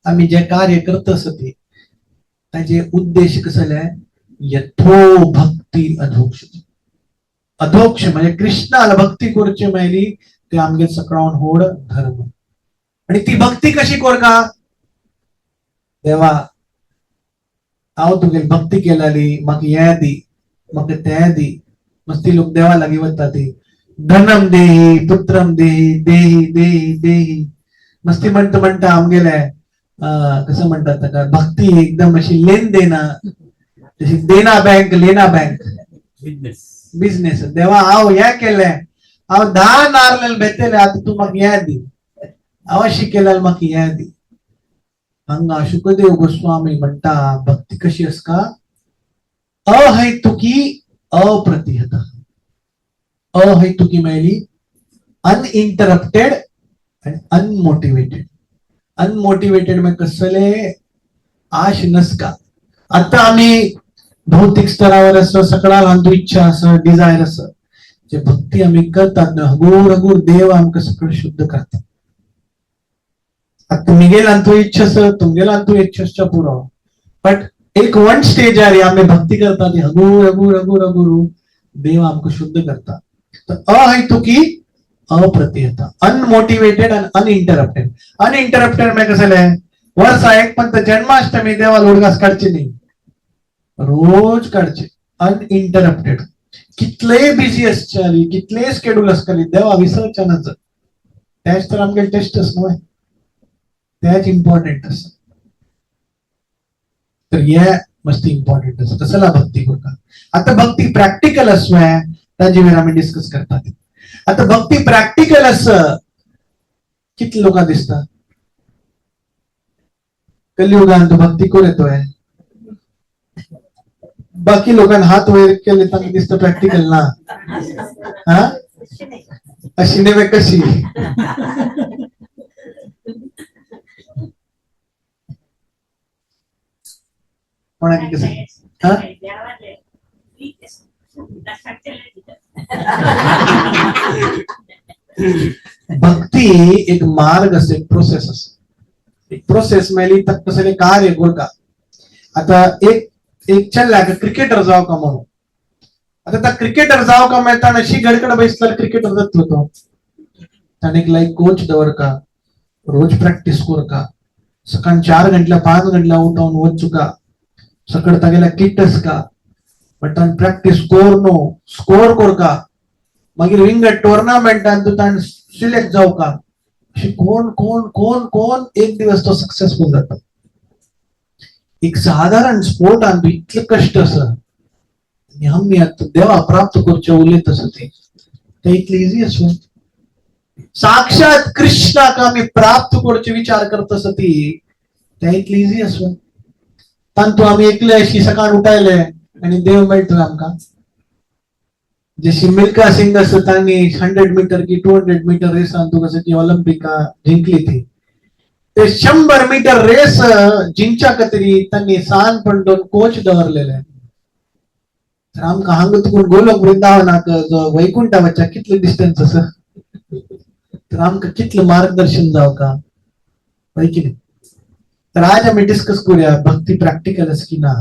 आम्ही जे कार्य करतस ते त्याचे उद्देश कसले यथो भक्ती अधोक्ष. अधोक्ष म्हणजे कृष्णाला भक्ती करचे मायली ते आमगे सकळावून होड धर्म. आणि ती भक्ती कशी कोर का देवा हांव तुगे भक्ती केलेली म्हाका हे दी म्हाका ते दी. मस्ती लोक देवा लागी वता ती धनम देही पुत्रम देही देही देही देही मस्ती म्हणता म्हणता आमगेले कसं म्हणतात का भक्ती एकदम अशी लेन देना जशी देना बँक लेना बँक बिझनेस. देवा हांव हे केले हांव 10 नारळ भेटले आता तू म्हाका हे दी हांव शिकेलें म्हाका हे दी. हांगा शुकदेव गोस्वामी म्हणटा भक्ती कशी असका अहैतुकी अप्रतिहत. अहैतुकी मेळली अनइंटरप्टेड आणि अनमोटिवेटेड. अनमोटिवेटेड म्हणजे कसले आश नसका. आता आम्ही भौतिक स्तरावर असं सकळा आमची इच्छा असं डिझायर असं जे भक्ती आम्ही करतात ना हगूर हगूर देव आमकां सगळं शुद्ध करतात. आता तुम्ही गेला तो इच्छा तुमगेला तो इच्छा पुरो बट एक वन स्टेज आहे आम्ही भक्ती करतात हगूर हगूर हगूर हगूर देव आमकां शुद्ध करतात. तर अहैतुकी अप्रतिहत अनमोटिवेटेड आणि अनइंटरप्टेड. अनइंटरप्टेड म्हणजे कसं वर्षा एक पण जन्माष्टमी देवाला उडगास काढचे नाही रोज काढचे. अनइंटरप्टेड कितले बिझी असली कितले स्केड्यूल असली देवा विसर्जनच त्याच तर आमगे टेस्टच नव्हे त्याच इम्पॉर्टंट असत. तर हे मस्त इम्पॉर्टंट असत कसला भक्ती करता. आता भक्ती प्रॅक्टिकल असल्या ताजी वेळ आम्ही डिस्कस करतात. आता भक्ती प्रॅक्टिकल अस किती लोक दिसतात कलियुगात भक्ती कोण येतोय बाकी लोकांना हात वगैरे केले तर दिसतं प्रॅक्टिकल ना. हा अशी नव्हे कशी कोणाची कसं हा भक्ती एक मार्ग असतो एक प्रोसेस असतो. एक प्रोसेस मेली तर कसं कार्य गोल का. आता एक एक चल्ला क्रिकेटर जाव का म्हणून आता त्या क्रिकेटर जाव का म्हणताना अशी गडकड बसला क्रिकेटर जात होतो त्याने एक लाईक कोच दवर का रोज प्रॅक्टिस कर का सकाळ 4 घंटला 5 घंटला उठावून वचू का सकड तागेला किटस का बट प्रॅक्टिस कोर नो स्कोर कोर का मागीर विंग टुर्नामेंटान तू ताण सिलेक्ट जाऊ का अशी कोण कोण कोण कोण एक दिवस तो सक्सेसफुल जाता. एक साधारण स्पोर्ट आणतो इतलं कष्ट असं आम्ही आता देवा प्राप्त करचे उलेत असं ते इतलं इझी असो. साक्षात कृष्णाक आम्ही प्राप्त करचे विचार करत असं ती त्या इतलं इझी असो. तांतू आम्ही एकले अशी सकाळ उठायले आणि देव मेळतोय आमका. जशी मिल्खा सिंग असं त्यांनी 100 मीटर की 200 मीटर रेस आणतो कसं की ऑलिम्पिका जिंकली ती ते 100 मीटर रेस जिंकच्या कतरी त्यांनी सान पण 2 कोच दवरलेले. तर आमका हांग तुकून गोलोक वृंदावनाक जो वैकुंठा वच्चा कितले डिस्टन्स असं तर आमका कितलं मार्गदर्शन जाव का होय की नाही. तर आज आम्ही डिस्कस करूया भक्ती प्रॅक्टिकल की ना.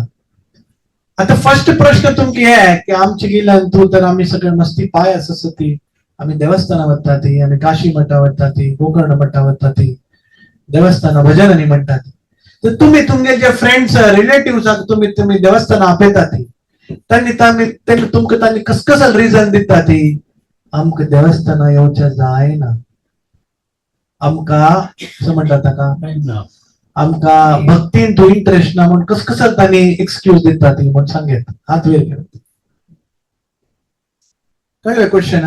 आता फर्स्ट प्रश्न तुमकी हे की आमची गेल्यान तू तर आम्ही सगळे मस्ती पाय असती आम्ही देवस्थाना वतात आम्ही काशी मठा वतात गोकर्ण मठा वतात देवस्थान भजन म्हणतात. तर तुम्ही तुमचे जे फ्रेंड्स रिलेटिव्ह तुम्ही तुम्ही देवस्थान आपयतात त्यांनी तुमकां त्यांनी कसं रिझन दिता ती आमकां देवस्थाना येवचें जायना, आमकां असं म्हणतात ताका आमकां भक्तीन तू इंटरेस्ट ना म्हणून कसं त्यांनी एक्सक्यूज दिता ती म्हणून सांगेत. हात वेळ करत कळलं क्वेश्चन.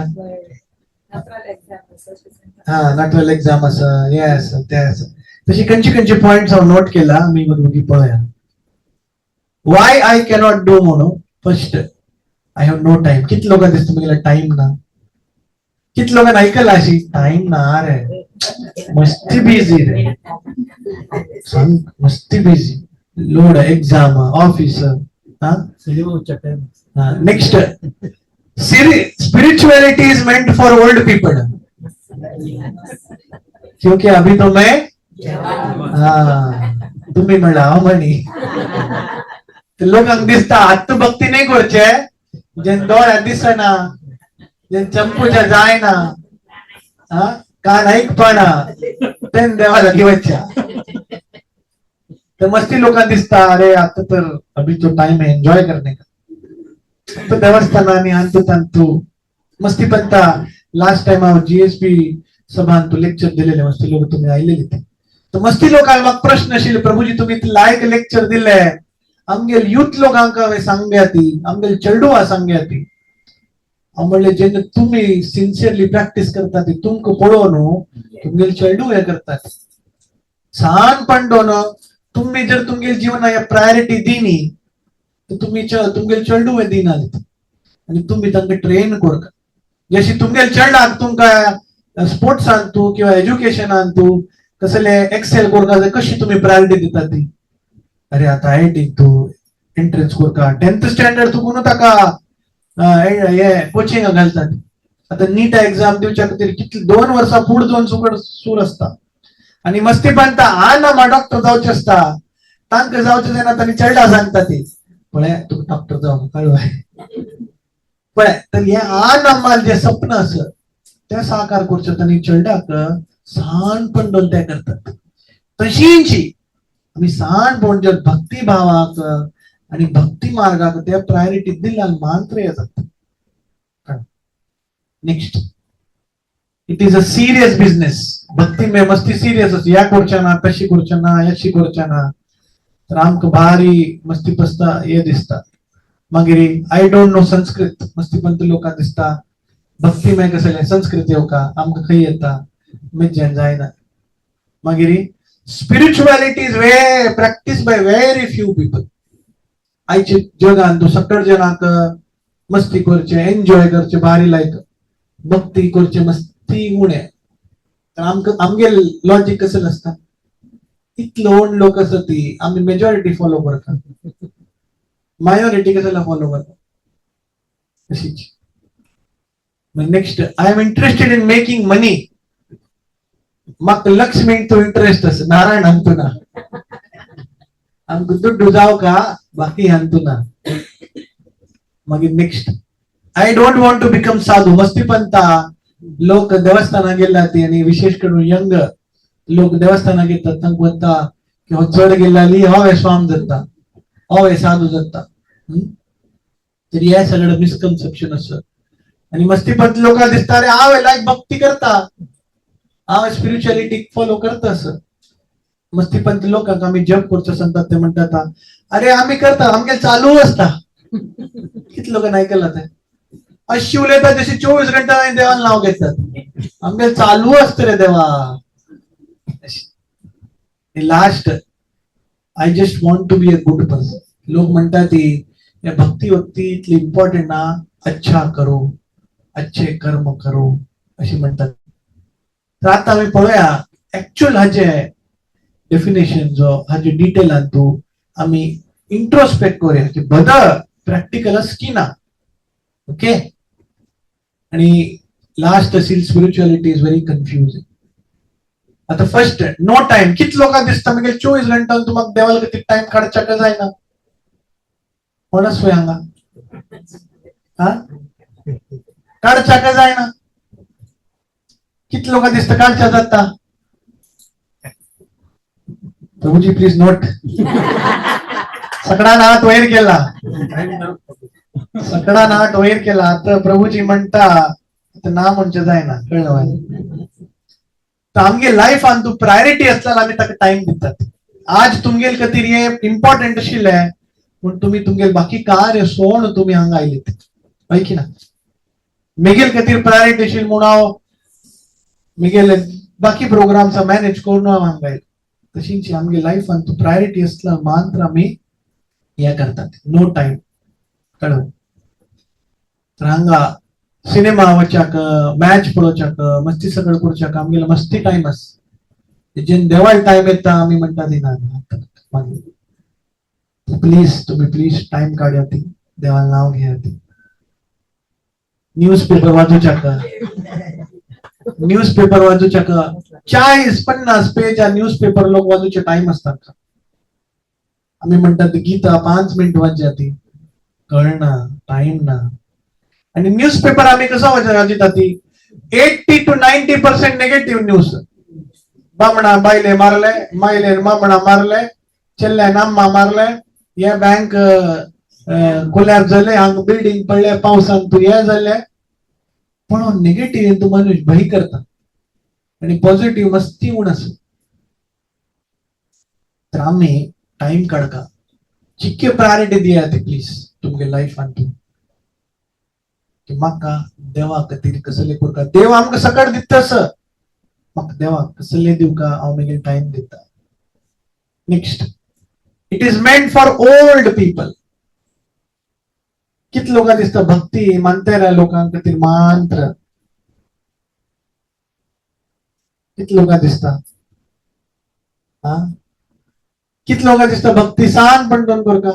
हा नॅचरल एक्झाम असं येस ते असं तशी खंयची पॉइंट्स हांव नोट केला मी बघी पळया. वाय आय कॅनॉट डू म्हणून first I have no time. किती लोकांना दिसतं मला टाइम ना. किती लोकांना ऐकलं अशी टाइम ना रे मस्ती बिझी रे सांग मस्ती busy load exam office. Next spirituality is meant for old people क्योंकि अभी तो मैं तुम्ही म्हणला म्हणी लोकांक दिसता आत्म भक्ती नाही करचे जे दोळ्यात दिसना जे चंपूच्या जायना कान ऐकपणा ते देवाला घेवायच्या. तर मस्ती लोकांना दिसता अरे आता तर अभी तो टाइम है एंजॉय करने का. तो देवस्थानाने अंतू मस्ती पंता लास्ट टाइम हांव जीएसपी सभान तू लेक्चर दिलेले मस्ती लोक तुम्ही आयलेले ते. तर मस्ती लोकांक म्हाका प्रश्न आशिल्ले प्रभूजी तुम्ही लायक लेक्चर दिले आमगेल युथ लोकांक सांगया ती आमगेल चेडूआ सांगया ती. हांव म्हणलें जेन्ना तुम्ही सिन्सियरली प्रॅक्टिस करता ती तुमकां पळोवन तुमगेल चेडू हे करतात. सानपण दोन तुम्ही जर तुमगेल जिवनाक प्रायोरिटी दिनी तुम्ही तुमगेल चेडू हे दिनात आणि तुम्ही तांकां ट्रेन करता. जशी तुमगेल चेडाक तुमकां स्पोर्ट्सान तू किंवा एज्युकेशनान तू कसले एक्सेल करता कशी तुम्ही प्रायोरिटी दिता ती. अरे आता आयआयटी तू एंट्रन्स करता 10th स्टँडर्ड तू कोण ताका कोचिंग घालतात. आता नीट एक्झाम दिवच्या खातीर कितली 2 वर्सां फुडें दोन सूर असता आणि मस्ती बांधता ना म्हाका डॉक्टर जावचें असता तांकां जावचें जायना तांणी चेडा सांगता ती पळय तुका डॉक्टर जावं कळवाय पळय. तर हे आमाल जे सपन आसत ते साकार करचे तांणी चेडाक सानपण दोन ते करतात. तशींची आमी सानपण जर भक्ती भावाक आणि भक्ती मार्गाक ते प्रायोरिटी दिला मात्र येतात. Next it is a serious business. भक्ती में मस्ती सिरियस असते. या करच्या ना तशी करच्या ना याशी करच्या ना तर आमकां भारी मस्ती पसता हे दिसता. मागीर आय डोंट नो संस्कृत मस्ती पंत लोकांक दिसता भक्ती में कसले संस्कृत येवका आमकां खंय येता मेज्यान जायना. मागीर spirituality is very practice by very few people. आयचे जगान तू सकळ जनाक मस्ती करचे एन्जॉय करचे भारी लायक भक्ती करचे मस्ती उणे. तर आमगे लॉजिक कसं नसता इतलो लोक असत ती आम्ही मेजॉरिटी फॉलो करतात मायनॉरिटी कशाला फॉलो करतात तशीच. Next I am interested in making money. म्हाका लक्ष्मी तू इंटरेस्ट अस नारायण आणतो ना आमकां दुड्डू जाव का बाकी आणतो ना. मागीर next I don't want to become sadhu. मस्ती पंता लोक देवस्थानाक गेला ती आणि विशेष करून यंग लोक देवस्थानाक येतात तांकां वता की हो चड गेल्ली हो हे स्वाम जाता हो हे साधू जाता. तर हे सगळं मिसकन्सेप्शन असत. आणि मस्ती पंत लोकांक दिसता अरे हांव लायक भक्ती करता हांव स्पिरिच्युअलिटी फॉलो करता असं. मस्ती पंत लोकांक आम्ही जप करचो सांगतात ते म्हणतात अरे आम्ही करता आमगे चालू असता. किती लोकांना ऐकलं ते अशी उलयतात जशी 24 घंटा देवान नाव घेतात आमगे चालू असतं रे देवा. Last I just want to be a good person. लोक म्हणतात ती भक्ती भक्ती इतली इम्पॉर्टंट ना अच्छा करो अच्छे कर्म करो अशी म्हणतात. तर आता आम्ही पळूया ऍक्च्युअल हाचे डेफिनेशन जो हाचे डिटेल तू आम्ही इंट्रोस्पेक्ट करूया की बदल प्रॅक्टिकल की ना. ओके. आणि लास्ट असेल स्पिरिच्युअलिटी इज व्हेरी कन्फ्युजिंग. आता फर्स्ट नो टाइम. किती लोकांना दिसता म्हणजे 24 घंटा तुम्हाला देवाला किती टाइम काढच्या का जायना कोणच होय हांगा काढच्या का जायना. किती लोक दिसता काढच्या जाता प्रभूजी प्लीज नोट. सगळा नाट वैर केला, सगळा नाट वैर केला. तर प्रभूजी म्हणता ना म्हणजे जायना, कळलं. तर आमगे लाईफ आन तू प्रायोरिटी असल्याला आम्ही ताका टाइम दितात. आज तुमगेल खातीर हे इम्पॉर्टंट आशिल्लें पूण तुम्ही तुमगेल बाकी कार्य सोड तुम्ही हांगा आयलीत, हय की ना. मेगेल खातीर प्रायोरिटी आशिल्ली म्हूण हांव मेगेल बाकी प्रोग्राम्स मॅनेज करून हांगा आयलो. तशींची आमगे लाईफ आन तू प्रायोरिटी असला मात्र आमी हे करतात. नो टाइम, कळलं. तर हांगा सिनेमा वचाक, मॅच पळोवच्याक, मस्ती सगळं करच्याक आमगेलो मस्ती टाइम आस. जेन देवाळ टाइम येता आमी म्हणटा दिना. प्लीज तुम्ही प्लीज टाइम काढया ती, देवाला नाव घ्या ती. न्यूज पेपर वाचूच्याक, न्यूज पेपर वाचूच्याक 40-50 पेज न्यूज पेपर लोक वाचूचे टाइम असतात का. आम्ही म्हणतात गीता 5 मिनिट वाचया ती, कळना, टाइम ना. आणि न्यूज पेपर आम्ही कसं वाचता ती 80 to 90% नेगेटिव्ह न्यूज. बामणा बायले मारले, मायले मामणा मारले, चेल्ले नाम्मा मारले, या बँक कोल्याप झाले, हांग बिल्डिंग पडले, पावसान तू हे झाले. पण नेगेटिव्ह तू मनुष्य भय करता आणि पॉझिटिव्ह मस्ती उण असो. तर आम्ही टाइम काढका, चिक्के प्रायोरिटी दिया ते प्लीज तुमगे लाईफ आणतो. की म्हाका देवा खातीर कसले करता. देव आमकां सकाळ दितास, म्हाका देवा कसले दिवका हांव मेगेल टाइम दिता. Next, it is meant for old people. कित लोकांक दिसता भक्ती मानतेल्या लोकांक खातीर मात्र, कित लोकांक दिसता हा, कित लोकांक दिसता भक्ती सान पण दोन करता.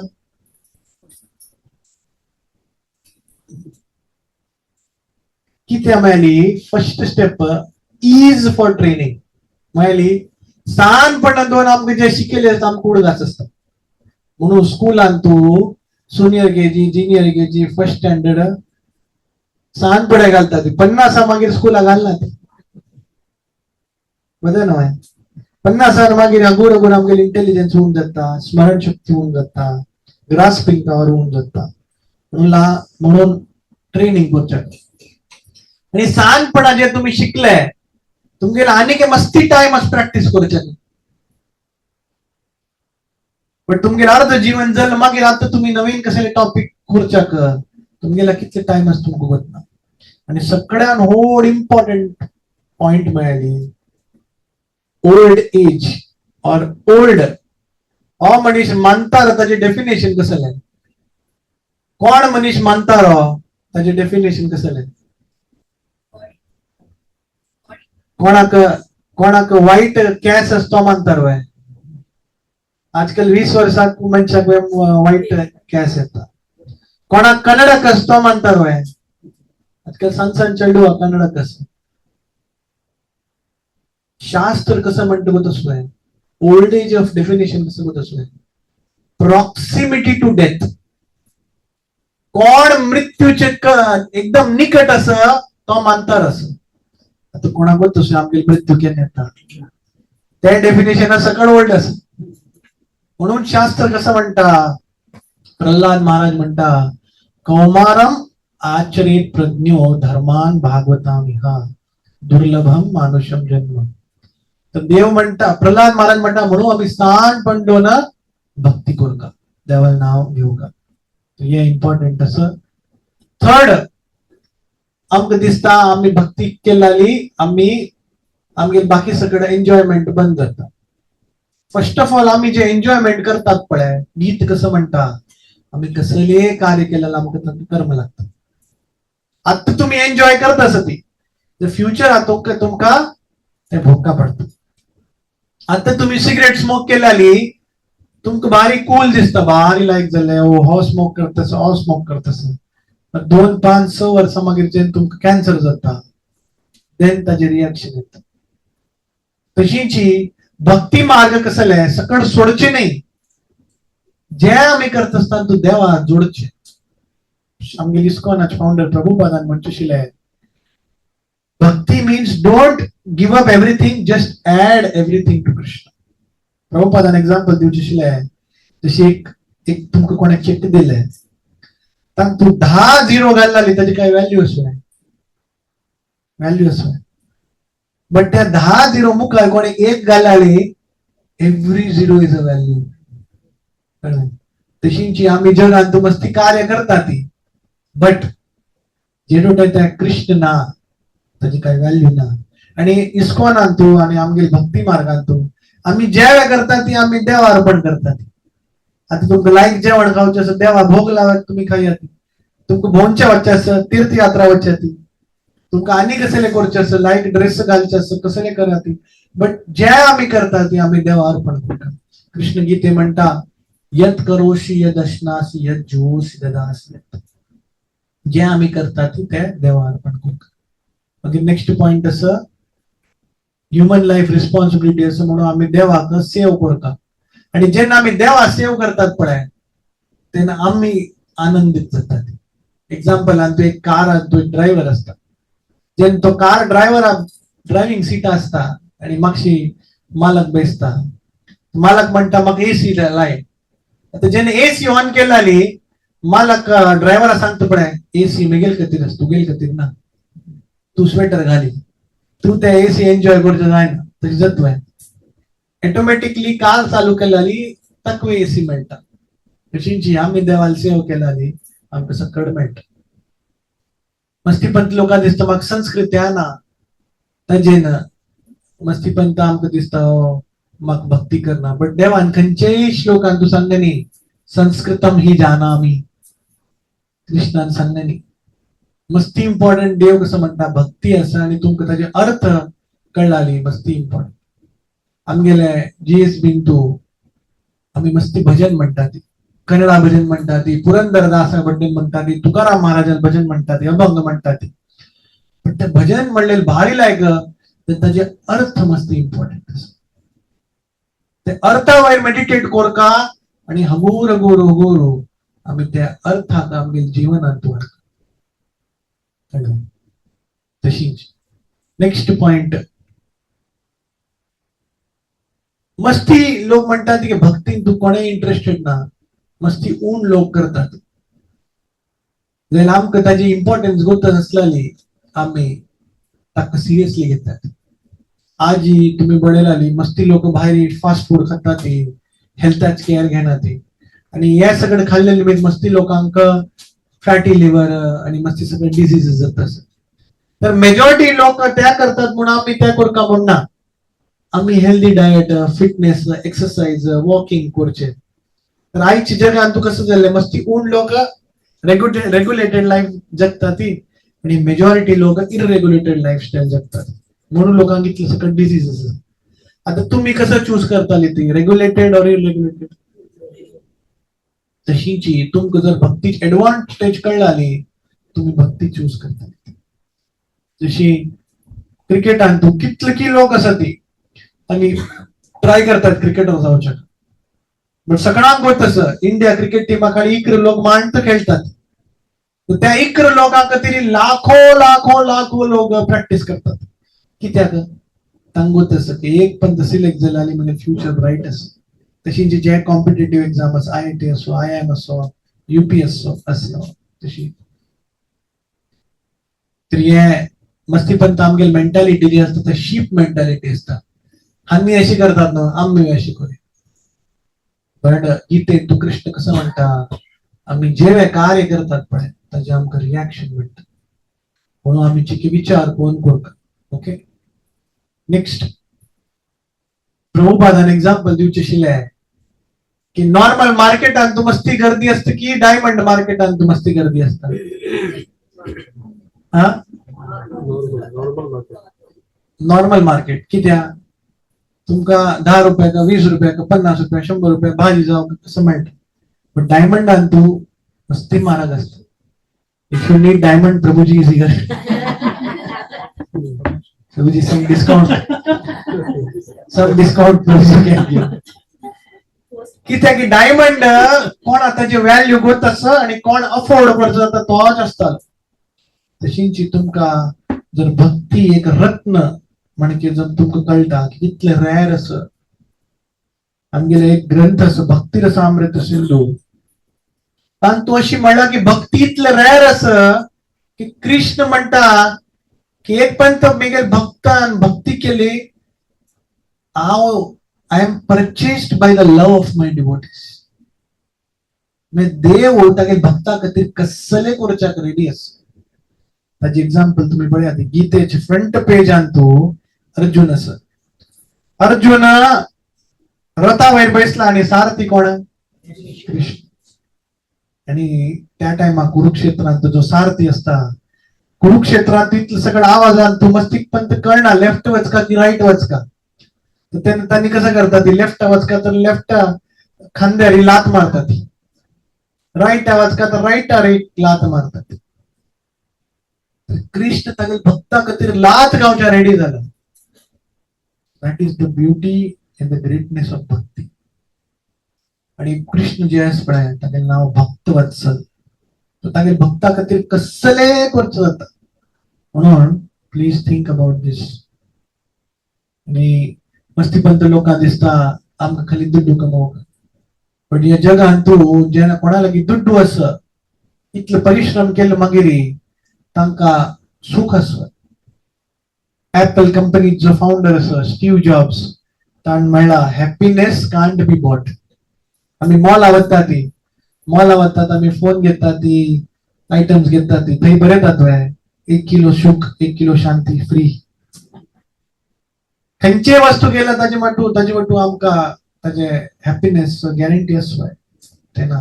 कित्या मेळ्ळी first step is for training मेळ्ळी. सानपणान दोन आमकां जे शिकयले आसता आमकां उडगास आसता. म्हणून स्कुलान तू junior KG, junior KG, first standard सानपणे घालता ती. 50 मागीर स्कुला घालना ती, बदल न्हय. 50 मागीर अगोर अगोर आमगेली इंटेलिजन्स होऊन जाता, स्मरण शक्ती होऊन जाता, ग्रास्पिंग पॉवर होऊन जाता. म्हणून ट्रेनिंग करच्याक. आणि सानपणा जे तुम्ही शिकले तुमगेला आनीक मस्ती टाइम प्रॅक्टिस करचे. पण तुमगेला अर्ध जीवन जल मागीर आता तुम्ही नवीन कसले टॉपिक करच्याक तुमगेला कितले टाइम आस तुमकां वतना. आणि सगळ्यान व्हड इम्पॉर्टंट पॉइंट मेळ्ळी ओल्ड एज और ओल्ड. हो मनीस मानतालो ताचे डेफिनेशन कसले, कोण मनीस मानतालो ताचे डेफिनेशन कसले. कोणाक वाईट कॅस असतो मानतार वय. आजकाल 20 वर्षाक मनशाक वाईट कॅस येता. कोणाक कन्नडक असतो मानतार वय. आजकाल सन चेडू कन्नडक असतो. शास्त्र कसं म्हणतो तसं आहे. ओल्ड एज ऑफ डेफिनेशन कसं तसं आहे. Proximity to death. कोण मृत्यूचे एकदम निकट असं तो मानतार असं. आता कोणाक तसं आमगे मृत्यू केन्ना येता त्या डेफिनेशन सकळ ओल्ड असं. म्हणून शास्त्र कसं म्हणता, प्रल्हाद महाराज म्हणता कौमारम आचरित प्रज्ञो धर्मान भागवताम इहा दुर्लभम मानुषम जन्म. तर देव म्हणता, प्रल्हाद महाराज म्हणता म्हणून आम्ही स्थान दोन भक्ती करू का, देवाला नाव घेऊ का. हे इम्पॉर्टंट असं. थर्ड, आमकां दिसता आम्ही भक्ती केल्याली आम्ही आमगे बाकी सगळं एन्जॉयमेंट बंद जाता. फर्स्ट ऑफ ऑल आम्ही जे एन्जॉयमेंट करतात पळय, गीत कसं म्हणता आम्ही कसले कार्य केलेलं आमकां कर्म लागतं. आता तुम्ही एन्जॉय करत असं ती फ्युचर आता तुमका ते भोगका पडतं. आता तुम्ही सिगरेट स्मोक केल्याली तुमका भारी कूल दिसता, भारी लायक झाले हो स्मोक करतस, हो स्मोक करतस. 2-5-6 वर्सां मागीर जेन्ना तुमकां कॅन्सर जाता देन ताजे रिएक्शन येता. तशीची भक्ती मार्ग कसले सकळ सोडचे नाही. जे आम्ही करत असताना तू देवा जोडचे. आमगे इस्कॉनाचे फाउंडर प्रभुपादान म्हणशिले भक्ती means don't give up everything, just add everything to Krishna. प्रभुपादान एक्झाम्पल दिवचे आशिल्लें जशी एक एक तुमकां कोणें चिट्टी दिलें तांकां तूं 10 झिरो घालली ताची काय व्हॅल्यू आसना व्हॅल्यू आसना बट त्या 10 झिरो मुखार कोणी एक घालली every zero is a value तशींची आमी जगान तू मस्ती कार्य करता ती बट जेडो त्या कृष्ण ना ताची काय व्हॅल्यू ना आणि इस्कॉनान तू आणि आमगे भक्ती मार्गान तू आम्ही ज्या वेळ करता ती आम्ही देवा अर्पण करता ती आता तुमकां लायक जेवण खावचें आसा देवा भोग लावत तुम्ही खाया ती तुमकां भोंवचें वचचें आसा तीर्थयात्रा वचचें ती तुमकां आनी कसले करचें आसा लायक ड्रेस घालचें आसा कसले करा ती बट जे आम्ही करता ती आम्ही देवा अर्पण करता कृष्ण गीते म्हणटा यत करोशी यद अश्नासी यद जुहोसी ददासी यत जे आम्ही करता ती ते देवा अर्पण करता मागीर नेक्स्ट पॉइंट आसा ह्युमन लाईफ रिस्पॉन्सिबिलिटी असं म्हणून आम्ही देवाक सेव करता आणि जेन्ना आम्ही देवा सेव करतात पळय तेन्ना आम्ही आनंदित जातात एक्झाम्पल तू एक कार तो एक ड्रायव्हर असता जेन्ना तो कार ड्रायव्हर ड्रायव्हिंग सीट असता आणि मागशी मालक बेसता मालक म्हणटा म्हाका एसी लाय आता जेन्ना एसी ऑन केलाली मालक ड्रायव्हरा सांगता पळय एसी मेगेल खातीर आसा तुगेल खातीर ना तू स्वेटर घाली तू त्या एसी एन्जॉय करचो जायना तशी जातवय ऑटोमॅटिकली कार चालू केलाली तकवे एसी मेळटा तशींची आमी देवाल सेव केलाली आमकां सकड मेळटा मस्तीपंत लोकांक दिसता म्हाका संस्कृती ना ताजेन मस्तीपंत आमकां दिसता म्हाका भक्ती करना बट देवान खंयचेय श्लोकान तू सांगना न्ही संस्कृतम ही जानामी कृष्णान सांगना न्ही मस्ती इम्पॉर्टंट देव कसं म्हणटा भक्ती आसा आणि तुमकां ताचे अर्थ कळलाली मस्ती इम्पॉर्टंट आमगेले जीएसबीन तू आम्ही मस्ती भजन म्हणटा ती कन्नडा भजन म्हणटा ती पुरंदरदासा भजन म्हणटा ती तुकाराम महाराजान भजन म्हणटा ती अभंग म्हणटा ती पण ते भजन म्हणलेले भारी लायक ताचे अर्थ मस्ती इम्पॉर्टंट आसा ते अर्था वयर मेडिटेट करका आणि हगूर हगूर हगूर आम्ही त्या अर्थाक आमगे जीवनांत वाडका तशीच नेक्स्ट पॉइंट मस्ती लोक म्हणतात की भक्तीन तू कोणेय इंटरेस्टेड ना मस्ती ऊन लोक करतात जाल्यार आमकां ताची इम्पॉर्टन्स गोत आसलाली आमी ताका सिरियसली घेतात आजी तुम्ही बळयलाली मस्ती लोक भायर फास्ट फूड खातात ती हेल्थाची केअर घेना ती आणि हे सगळं खाल्ले निमित्त मस्ती लोकांक फॅटी लिव्हर आणि मस्ती सगळे डिझीजेस जातात तर मेजॉरिटी लोक त्या करतात म्हणून आम्ही त्या करका म्हणना आम्ही healthy diet fitness exercise walking करचे तर आयच्या जगान तू कसं जाल्लें मस्ती उण लोक रेग्युलेटेड लाईफ जगता ती आणि मेजॉरिटी लोक इरेग्युलेटेड लाईफस्टाईल जगतात म्हणून लोकांक इतले सगळे डिझीजेस आता तुम्ही कसं चूज करताली ती रेग्युलेटेड और इरेग्युलेटेड तशीची तुमकां जर भक्ती एडवांटेज कळलाली तुम्ही भक्ती चूज करता जशी क्रिकेटान तू कितले की लोक आसा ती आणि ट्राय करतात क्रिकेटर जावचे बट सगळ्यांक गोत आसा इंडिया क्रिकेट टिमा खाली इकरा लोक मांड खेळतात त्या इकरा लोकांक तरी लाखो लाखो लाखो लोक प्रॅक्टिस करतात कित्याक तांकां गोत आसा की एक पंत सिलेक्ट जाली म्हणजे फ्युचर ब्राईट आसा तशी जे कॉम्पिटेटिव्ह एक्झाम आसा IIT असो IIM असो UPS असो तशी तर हे मस्तीपंत आमगेल मेंटॅलिटी जी असता ती शीप मेंटॅलिटी असता आम्ही अशी करतात ना आम्ही अशी करूया पण गीते तू कृष्ण कसं म्हणता आम्ही जे कार्य करतात पण ताजे आमकां रिॲक्शन मिळतं म्हणून आम्ही चिकी विचार कोण करता ओके नेक्स्ट प्रभुपादान एक्झाम्पल दिवचे आशिल्लें की नॉर्मल मार्केटान तू मस्ती गर्दी असते की डायमंड मार्केटान तू मस्ती गर्दी असता हा नॉर्मल मार्केट कित्या तुमका 10 रुपया का 20 रुपया का 50 रुपया 100 रुपया भाजी जावं कसं मेळटा पण डायमंडान तू मस्ती म्हारग असता if you need diamond Prabhuji is here Prabhuji some discount Prabhuji can give कित्याक की डायमंड कोण ताची व्हॅल्यू गोत आसा आणि कोण अफोर्ड करता जाता तोच आसता तशींची तुमका जर भक्ती एक रत्न म्हणजे जर तुमका कळटा की कितले रॅर आसा आमगेले एक ग्रंथ असं भक्ती रसामृत सिंधू पण तो अशी म्हणला की भक्ती इतलं रेअर असं की कृष्ण म्हणता की एक पण तो मेगेल भक्तान भक्ती केली हांव I am purchased by the love of my devotees देव तागे भक्ता खातीर कसले करच्याक रेडी आसा ताचे एग्जाम्पल तुम्ही पळया गीतेचे फ्रंट पेजान तो अर्जुन आसा अर्जुन रथा वयर बसला आणि सारथी कोण कृष्ण आणि त्या टायमाक कुरुक्षेत्रांत जो सारथी असता कुरुक्षेत्रात इतलं सगळं आवाजान तू मस्तीक पण ते कळना लेफ्ट वचका की राईट वचका तर त्यांनी कसं करतात ती लेफ्ट वचका तर लेफ्ट खांद्यारी लात मारतात राईट वचका तर राईटार लात मारतात कृष्ण तागेल भक्ता खातीर लात गावच्या रेडी झाला that is the beauty and the greatness of bhakti आणि कृष्ण जे आसा पळय तागेल नाव भक्त वत्सल तो तागेल भक्ता खातीर कसले करचो जाता म्हणून प्लीज थिंक अबाउट दिस आणि मस्तीपंत लोकांक दिसता आमकां खाली दुड्डू कमोवंक पण ह्या जगान तूं जेन्ना कोणा लागीं दुड्डू आसा इतलो परिश्रम केलो मागीर तांकां सुख आसता ऍपल कंपनीचो फाउंडर आसा स्टीव जॉब्स ताणें म्हणला हॅपीनेस कांट बी बॉट आमी मॉला वतात आमी फोन घेतात ती आयटम्स घेतात ती थंय बरयतात तुवें 1 किलो सुख 1 किलो शांती फ्री खंयचे वस्तू गेला ताजे वाटू आमकां ताजे हॅपीनेस गॅरंटी आसता तेन्ना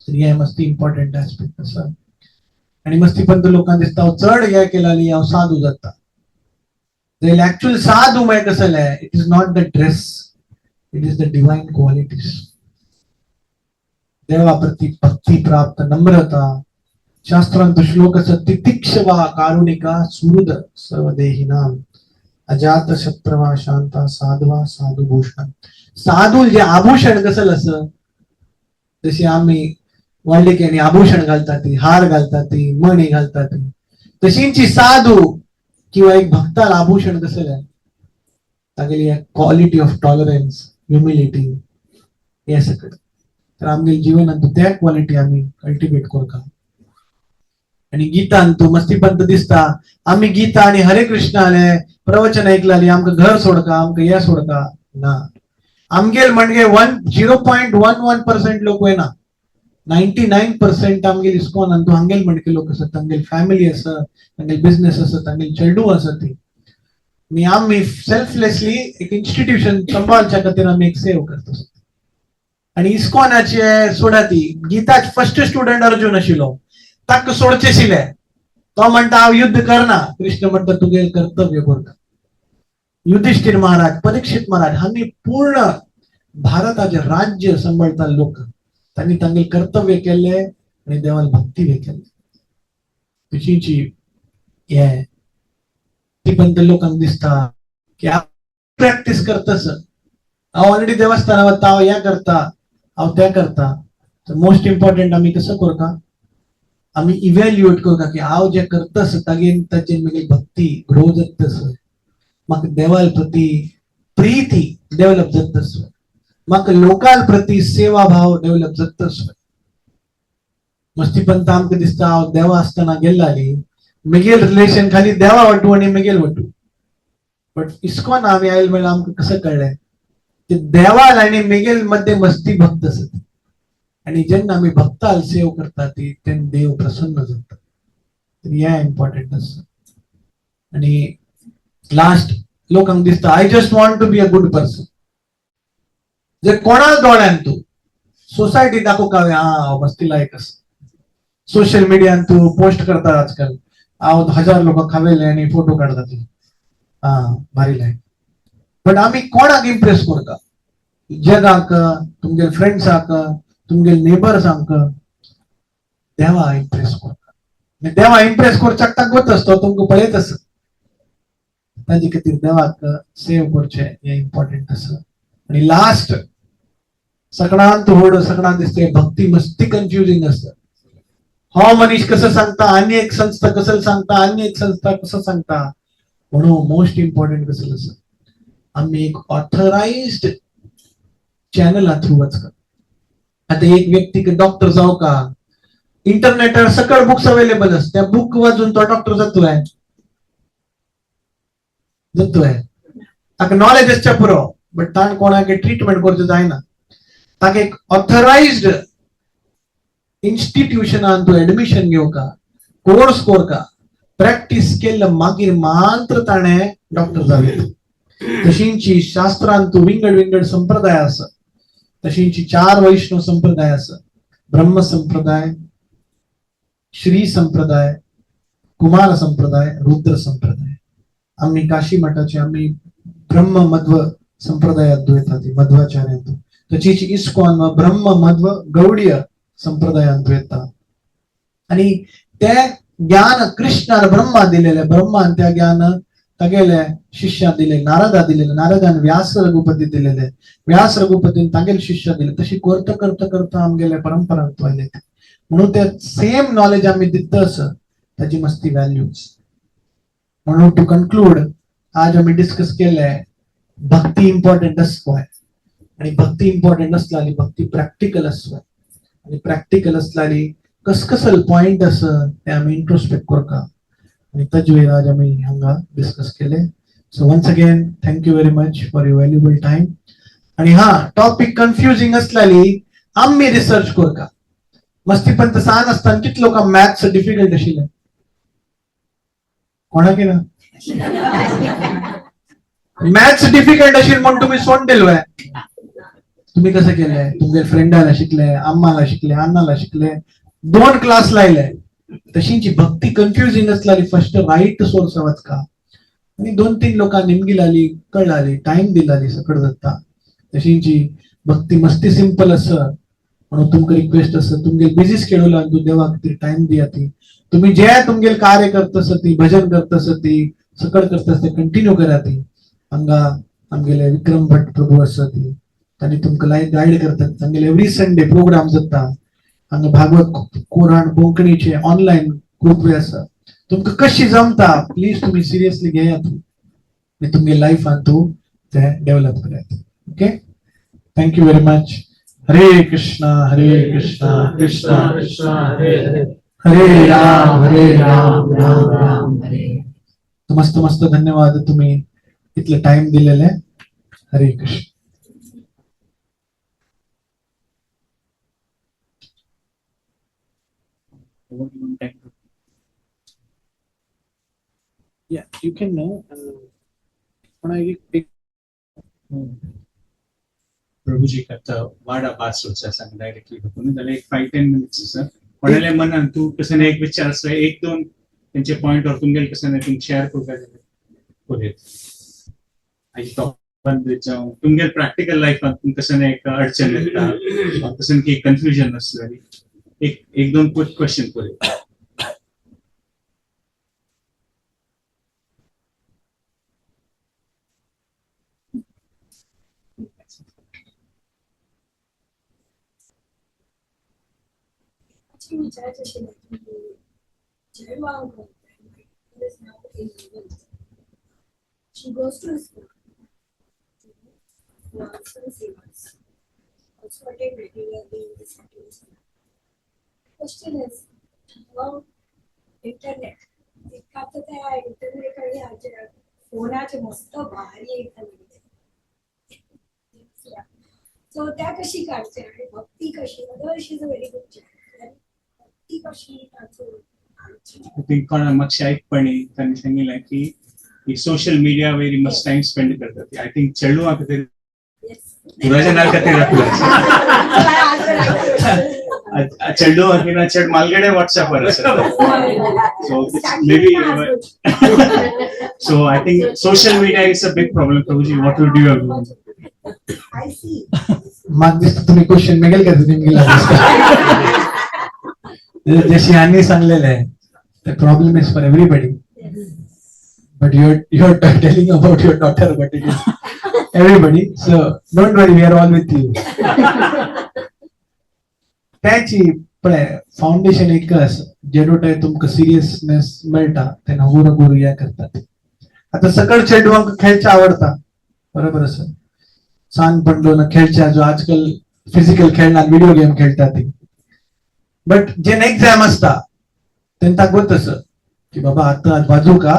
हे मस्ती इम्पॉर्टंट एस्पेक्ट आसा आणि मस्तीपंत लोकांक दिसता हांव चड हे केलाली हांव साधू जाता जाल्यार एक्चुअल साधू म्हळ्यार कसले it is not the dress it is the divine qualities देवा प्रती भक्ती प्राप्त नम्रता शास्त्रांत श्लोक आसा तितिक्षवा कारुणिका सुहृद सर्वदेहिनां अजात शत्रवा शांता साधवा साधुभूषण साधू जे आभूषण कसलं असं जशी आम्ही वाळलेक्यांनी आभूषण घालतात ती हार घालतात ती मणी घालतात ती तशींची साधू किंवा एक भक्ताला आभूषण कसलं तागेली क्वालिटी ऑफ टॉलरन्स ह्युमिलिटी हे सगळं तर आमगे जीवनात त्या क्वालिटी आम्ही कल्टिवेट करता आणि गीतान तू मस्तीपंत दिसता आम्ही गीता आणि हरे कृष्ण आले प्रवचन ऐकलाली आमकां घर सोडका आमकां हे सोडका ना आमगेल म्हणजे 0.11% लोक वयना 99% आमगेल इस्कॉन आणि तू हांगेल म्हणजे लोक असत तांगेल फॅमिली आसा तांगेल बिझनेस आसा तांगेल चेडू आसा ती आणि आम्ही सेल्फलेसली एक इन्स्टिट्यूशन सांभाळच्या खातीर आम्ही एक सेव करता आणि इस्कॉनाचे सोडा ती गीताचे फर्स्ट स्टुडंट अर्जुन आशिल्लो ताका सोडचे आशिल्ले तो म्हणटा हांव युद्ध करना कृष्ण म्हणटा तुगे कर्तव्य करता युधिष्ठिर महाराज परीक्षित महाराज हांणी पूर्ण भारताचे राज्य सांभाळता लोक त्यांनी तांगे कर्तव्य केले आणि देवाला भक्ती बी केली तशीची हे ती पण लोकांक दिसता की प्रॅक्टिस करतास हांव ऑलरेडी देवस्थाना वता हांव हें करता हांव तें करता तर मोस्ट इम्पॉर्टंट आमी कसं करता आम्ही इव्हॅल्युएट करता की हांव जे करतास तागेन ताचेर म्हजी भक्ती ग्रो जातस म्हाका देवाल प्रती प्रीती डेव्हलप जातस म्हाका लोकाल प्रती सेवा भाव डेव्हलप जातस मस्तीपंत आमकां दिसता हांव देवा आसतना गेल्लाली म्हगेल रिलेशन खाली देवा वाटू आणि म्हगेल वाटू बट इस्कॉन आम्ही आयल म्हणल्यार आमकां कसं कळलें की देवाल आणि म्हगेल मध्ये मस्ती भक्त आसत आणि जेन्ना आम्ही भक्ताल सेव करता ती तेन्ना देव प्रसन्न जाता हे इम्पॉर्टंट आसा आणि लास्ट लोकांक दिसता I just want to be a good person जे कोणाल दोळ्यान तू सोसायटी दाखोवंक हांव मस्ती लायक आसा सोशल मिडियान तू पोस्ट करता आजकाल हांव 1000 लोक खावेले आणि फोटो काढता ती भारी लायक बट आम्ही कोणाक इम्प्रेस करता जगाक तुमगे फ्रेंड्साक तुमगे नेबर्सांक देवा इम्प्रेस करता देवा इम्प्रेस करच्याक ताका वत आसता तुमकां पळयत आसा ताजे खातीर देवाक सेव करचे हे इम्पॉर्टंट आसा आणि लास्ट सगळ्यांत व्हड सगळ्यांक दिसता भक्ती मस्ती कन्फ्युजिंग आसता हो मनीस कसं सांगता आनी एक संस्था कसं सांगता आनी एक संस्था कसं सांगता म्हणून मोस्ट इम्पॉर्टंट कसं आसा आम्ही एक ऑथराइज्ड चॅनला थ्रू वचका. आता एक व्यक्ती डॉक्टर जाऊ का, इंटरनेटार सकळ बुक्स अवेलेबल असतात, त्या बुक वाचून तो डॉक्टर जातोय ताका नॉलेज असच्या पुरो, बट ताण कोणाक ट्रीटमेंट करचे जायना. ताका एक ऑथराइज्ड इन्स्टिट्यूशनान तू ऍडमिशन घेवका, कोर्स करका, प्रॅक्टिस केलं मागीर मात्र ताणे डॉक्टर जावे. तशींची शास्त्रांत विंगड विंगड संप्रदाय आसा. तशींची 4 वैष्णव संप्रदाय आसा. ब्रह्म संप्रदाय, श्री संप्रदाय, कुमार संप्रदाय, रुद्र संप्रदाय. आम्ही काशी मठाचे आम्ही ब्रह्म मध्व संप्रदायात दुयेतात, मध्वाचार्यांत. तशीच इस्कॉन ब्रह्म मध्व गौडीय संप्रदायांत येता. आणि त्या ज्ञान कृष्णान ब्रह्मा दिलेले, ब्रह्मान त्या ज्ञान तागेले शिष्या दिले, नारदा दिलेले, नारदान व्यास रघुपती दिलेले, व्यास रघुपतीन तागेले शिष्य दिले. तशी करता करता करता आमगेले परंपरांत वयले. म्हणून ते सेम नॉलेज आम्ही दितस त्याची मस्ती व्हॅल्यूज. म्हणून टू कन्क्लूड, आज आम्ही डिस्कस केले भक्ती इम्पॉर्टंट असतोय, आणि भक्ती इम्पॉर्टंट असलाली भक्ती प्रॅक्टिकल असतोय, आणि प्रॅक्टिकल असलाली कसकसल पॉइंट असं ते आम्ही इंट्रोस्पेक्ट करता, आणि तज्वेर आज आम्ही हांगा डिस्कस केले. So once again thank you very much for your valuable time. आणि हा टॉपिक कन्फ्युजिंग असलाली आम्ही रिसर्च करता. मस्ती पण तसं असताना किती लोक मॅथ्स डिफिकल्ट आशिल्ले कोणाक ना, मॅथ्स डिफिकल्ट असेल म्हणून तुम्ही सोड दिलंय. तुम्ही कसं केलंय, तुमच्या फ्रेंडाला शिकले, अम्माला शिकले, अण्णाला शिकले, 2 क्लास लायले. तशींची भक्ती कन्फ्युजिंग असलाली फर्स्ट राईट सोर्स वचका, आणि 2-3 लोकांना निमगी लाली, कळलाली, टाइम दिलाली सकड जाता. तशींची भक्ती मस्ती सिंपल असं. म्हणून तुमका रिक्वेस्ट असं, तुमगे बिझी शेड्यूल तू देवाक ती टाइम दिया ती. तुम्ही जे तुमगे कार्य करतस ती, भजन करतस ती, सकड करतस ते कंटिन्यू करा ती. हांगा आमगेले विक्रम भट प्रभू असं ती, त्यांनी तुमका लाईक गाईड करतात. तांगेले एव्हरी संडे प्रोग्राम जाता. हांगा भागवत कोराण कोंकणीचे ऑनलाईन ग्रुप वे आसा. तुमका कशी जमता प्लीज तुम्ही सिरियसली घेया तू, आणि तुमगे लाईफ तू ते डेव्हलप करायचं. Okay, thank you very much. हरे कृष्णा कृष्णा कृष्णा हरे हरे, हरे राम राम राम हरे. मस्त मस्त धन्यवाद, तुम्ही इतले टाइम दिलेले. हरे Krishna. Yeah, you can know. प्रभुजी करता वाडा पास होता सांग डायरेक्टली बघून त्याला एक 5-10 मिनिट्स सर कोणाला मनान तू कसं एक विचार असं 1-2 त्यांचे पॉइंट वर तुमगे कसं नाही तुम्ही शेअर करू काय बोले आई टॉप जाऊन तुमगे प्रॅक्टिकल लाईफ कसं नाही एक अडचण येतात कसं की कन्फ्युजन असतं. एक 2 क्विक क्वेश्चन बोले. She goes to school. Also attend regularly in the cities. Question is about internet. एक आता त्या इंटरनेट आणि आज फोनाचे मस्त भारी इंटरनेट. सो त्या कशी काढते आणि भक्ती कशी, mother she is a very good child. भक्ती कशी काढते कोणा मागच्या ऐकपणी त्यांनी सांगितलं की social media very much time spend करतात. आय थिंक चेडू आता ते तुराच्या नाल खातीर चेडू हातीना चेड मालगडे व्हॉट्सअपवर असतात. So maybe so I think social media is a big problem. Prabhuji what would you do? I see. माग दिसतं तुम्ही क्वेश्चन मेगेल का जशी यांनी सांगलेलं आहे, the problem is for everybody. But you're telling about your daughter, but it is everybody. So don't worry, we are all with you. त्याची फाउंडेशन एकच जेडोटाय तुमका सिरियसनेस मेळटा तेन्ना गुरु या करतात. आता सकळ चेडवांक खेळचे आवडता बरोबर असं. सांग पडलो ना खेळच्या जो आजकाल फिजिकल खेळणार व्हिडिओ गेम खेळतात ती बट जे एग्जाम असता त्यांना गोत असं की बाबा आता बाजू का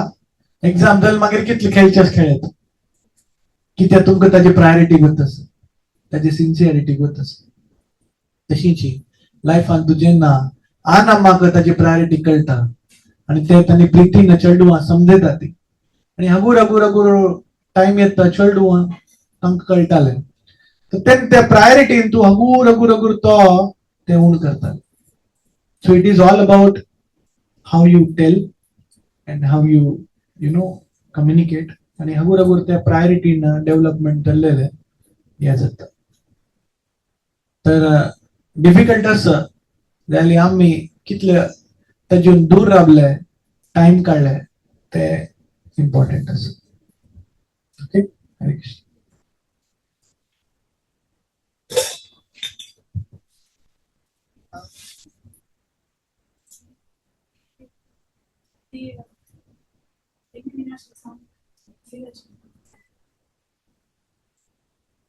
एक्झाम जाल मागीर कितले खेळच्याच खेळत कित्याक तुमकां ताजी प्रायोरिटी गोत आसा ताजी सिन्सियरिटी गोत आसा तशीची लायफान तू जेन्ना आना म्हाका ताजी प्रायोरिटी कळटा आणि ते तांणी प्रितीन चेडूआ समजयता ती आणि हगूर हगूर हगूर टाइम येता चेडूआ तांकां कळटालें तर त्या प्रायोरिटीन तू हगूर हगूर हगूर तो ते उण करताले so it is all about how you tell and how you know communicate आणि हगूर हगूर त्या प्रायोरिटीन डेव्हलपमेंट जाल्लेले हे जाता तर डिफिकल्ट आसा जाल्यार आमी कितले ताजेन दूर रावले टाइम काडले ते इम्पॉर्टंट आसा ओके हरे कृष्ण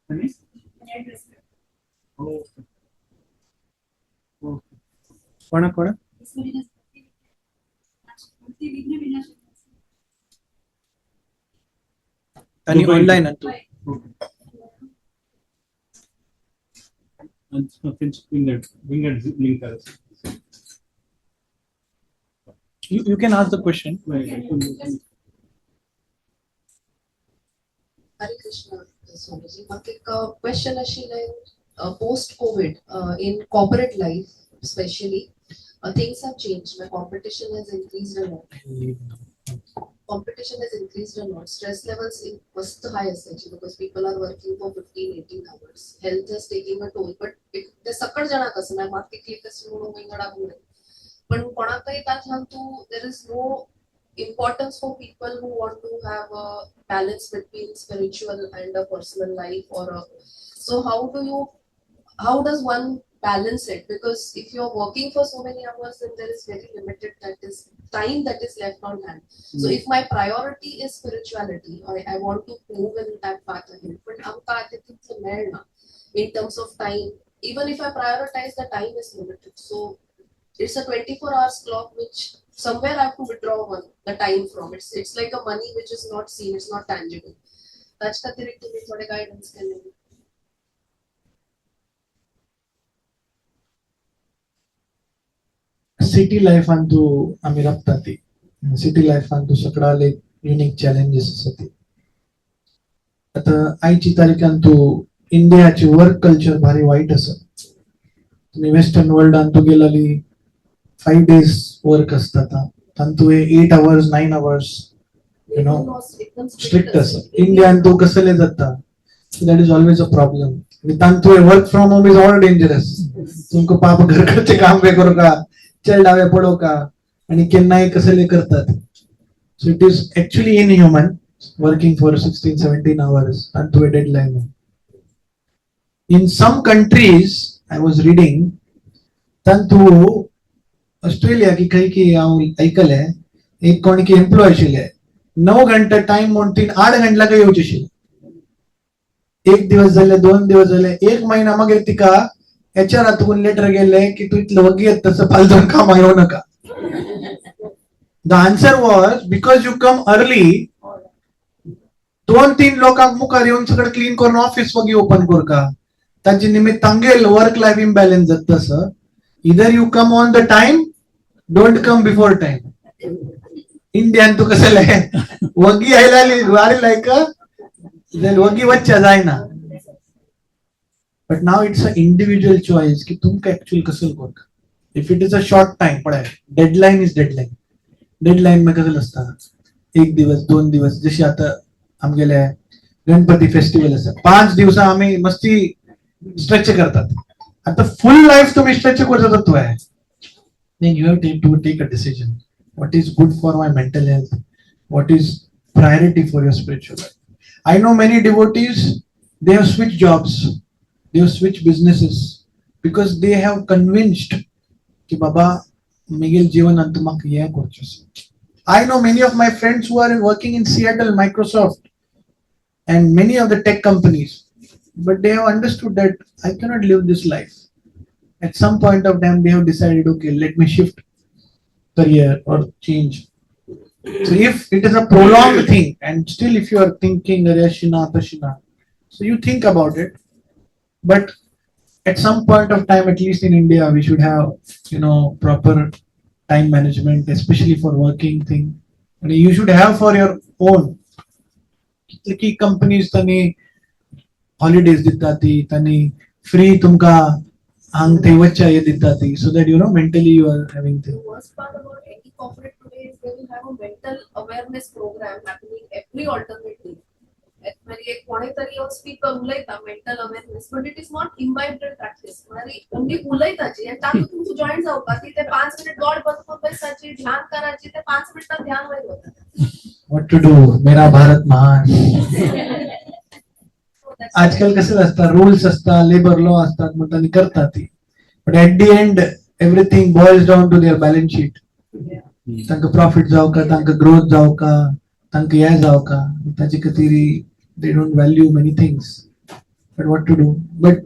आणि हो हो कोणा आणि ऑनलाईन तू link you can ask the question Hare Krishna, Swamiji. म्हाका एक question आशिल्लें post COVID in corporate life especially things have changed. My competition has increased a lot. Stress levels was high essentially because people are working for 15-18 hours. Health is taking a toll, but ते सकट जाणाक आसा ना म्हाका क्लिक अशें म्हणून विंगडा म्हणून पण कोणाकय तातूंत तूं there is no importance for people who want to have a balance between spiritual and a personal life so how does one balance it, because if you're working for so many hours then there is very limited time that is left on hand. So if my priority is spirituality or I want to move in that path ahead, but amka atititsa melna in terms of time, even if I prioritize, the time is limited. So it's a 24 hours clock which somewhere I have to withdraw the time from. It's like a money which is not seen, it's not tangible. That's the thing to me थोड़े guidance के लिए. सिटी लाईफ तू आम्ही रखता ती सिटी लाईफ तू सगळ्याले युनिक चॅलेंजेस आसा ती आता आयची तारीखान तू इंडियाची वर्क कल्चर भारी वाईट आसा तुम्ही वेस्टर्न वर्ल्डान तू गेलाली 5 days वर्क असतात आणि तू 8 hours 9 hours you know strict आसा इंडियान तू कसले जाता that is always a problem वितान तू work from home is all dangerous तुमको पाप घर करचे काम वे करू का चल डावे पडो का आणि केन्नाय कसले करतात so it is actually inhuman working for 16-17 hours and to a deadline. In some countries I was reading तू ऑस्ट्रेलिया की काही की हांव ऐकले एक कोण की एम्प्लॉय आशिल्ले 9 घंटा टाइम म्हणून 8 घंटला येवचे आशिल्ले एक दिवस झाले 2 दिवस झाले 1 महिना मागीर तिका एचआरातून लेटर गेले की तू इतलं वगी येत तसं फालतून कामा येऊ नका. The answer was because you come early 2-3 लोकांक मुखार येऊन सगळं क्लीन करून ऑफिस वगी ओपन करू का ताचे निमित्त तांगेल वर्क लाईफ इम्बॅलन्स जात तसं इधर you come on the time don't come before time Indian तू कसले वगी आयलाली वारी लायक वगी वच्चा जायना but now it's an individual choice की तुमका actually कसं करता if it is a short time पडाय deadline is deadline में कसं असता 1 दिवस 2 दिवस जशी आता आमगेले गणपती फेस्टिवल असा 5 दिवसा आम्ही मस्ती स्ट्रेच करतात आता फुल लाईफ तुम्ही स्ट्रेच करता तत्व आहे then you have to take a decision what is good for my mental health, what is priority for your spiritual life. I know many devotees, they have switched jobs, they have switched businesses because they have convinced ki baba migil jeevan antumak ye korchus. I know many of my friends who are working in Seattle, Microsoft and many of the tech companies, but they have understood that I cannot live this life. At some point of time, they have decided, okay, let me shift career or change. So if it is a prolonged thing, and still if you are thinking Rashina, Tashina, so you think about it. But at some point of time, at least in India, we should have, proper time management, especially for working thing. And you should have for your own. की companies तनी holidays दिताती, तनी free तुमका अंग ते वच्चा ये दिताती, so that mentally you are having The things. worst part about any corporate today is they will have a mental awareness program happening every alternate day. म्हणजे कोणीतरी येऊन स्पीक उलयता mental awareness but it is not imbibed in practice म्हणजे ओनली उलयताची आणि तातूंत तुमची जॉईन जावपाची ते 5 मिनिट डोळ बंद करून बसायची ध्यान करायची ते 5 मिनिटात ध्यान वयर वता. What to do? मेरा भारत महान. आजकाल कसं असतं, रूल्स असतात, लेबर लॉ असतात, मग त्यांनी करतात ती. But at the end everything boils down to their balance sheet. तांकां प्रॉफिट जावं का, तांकां ग्रोथ जावं का, तांकां हे जावं का, ताची खातीर they don't value many things. But what to do? But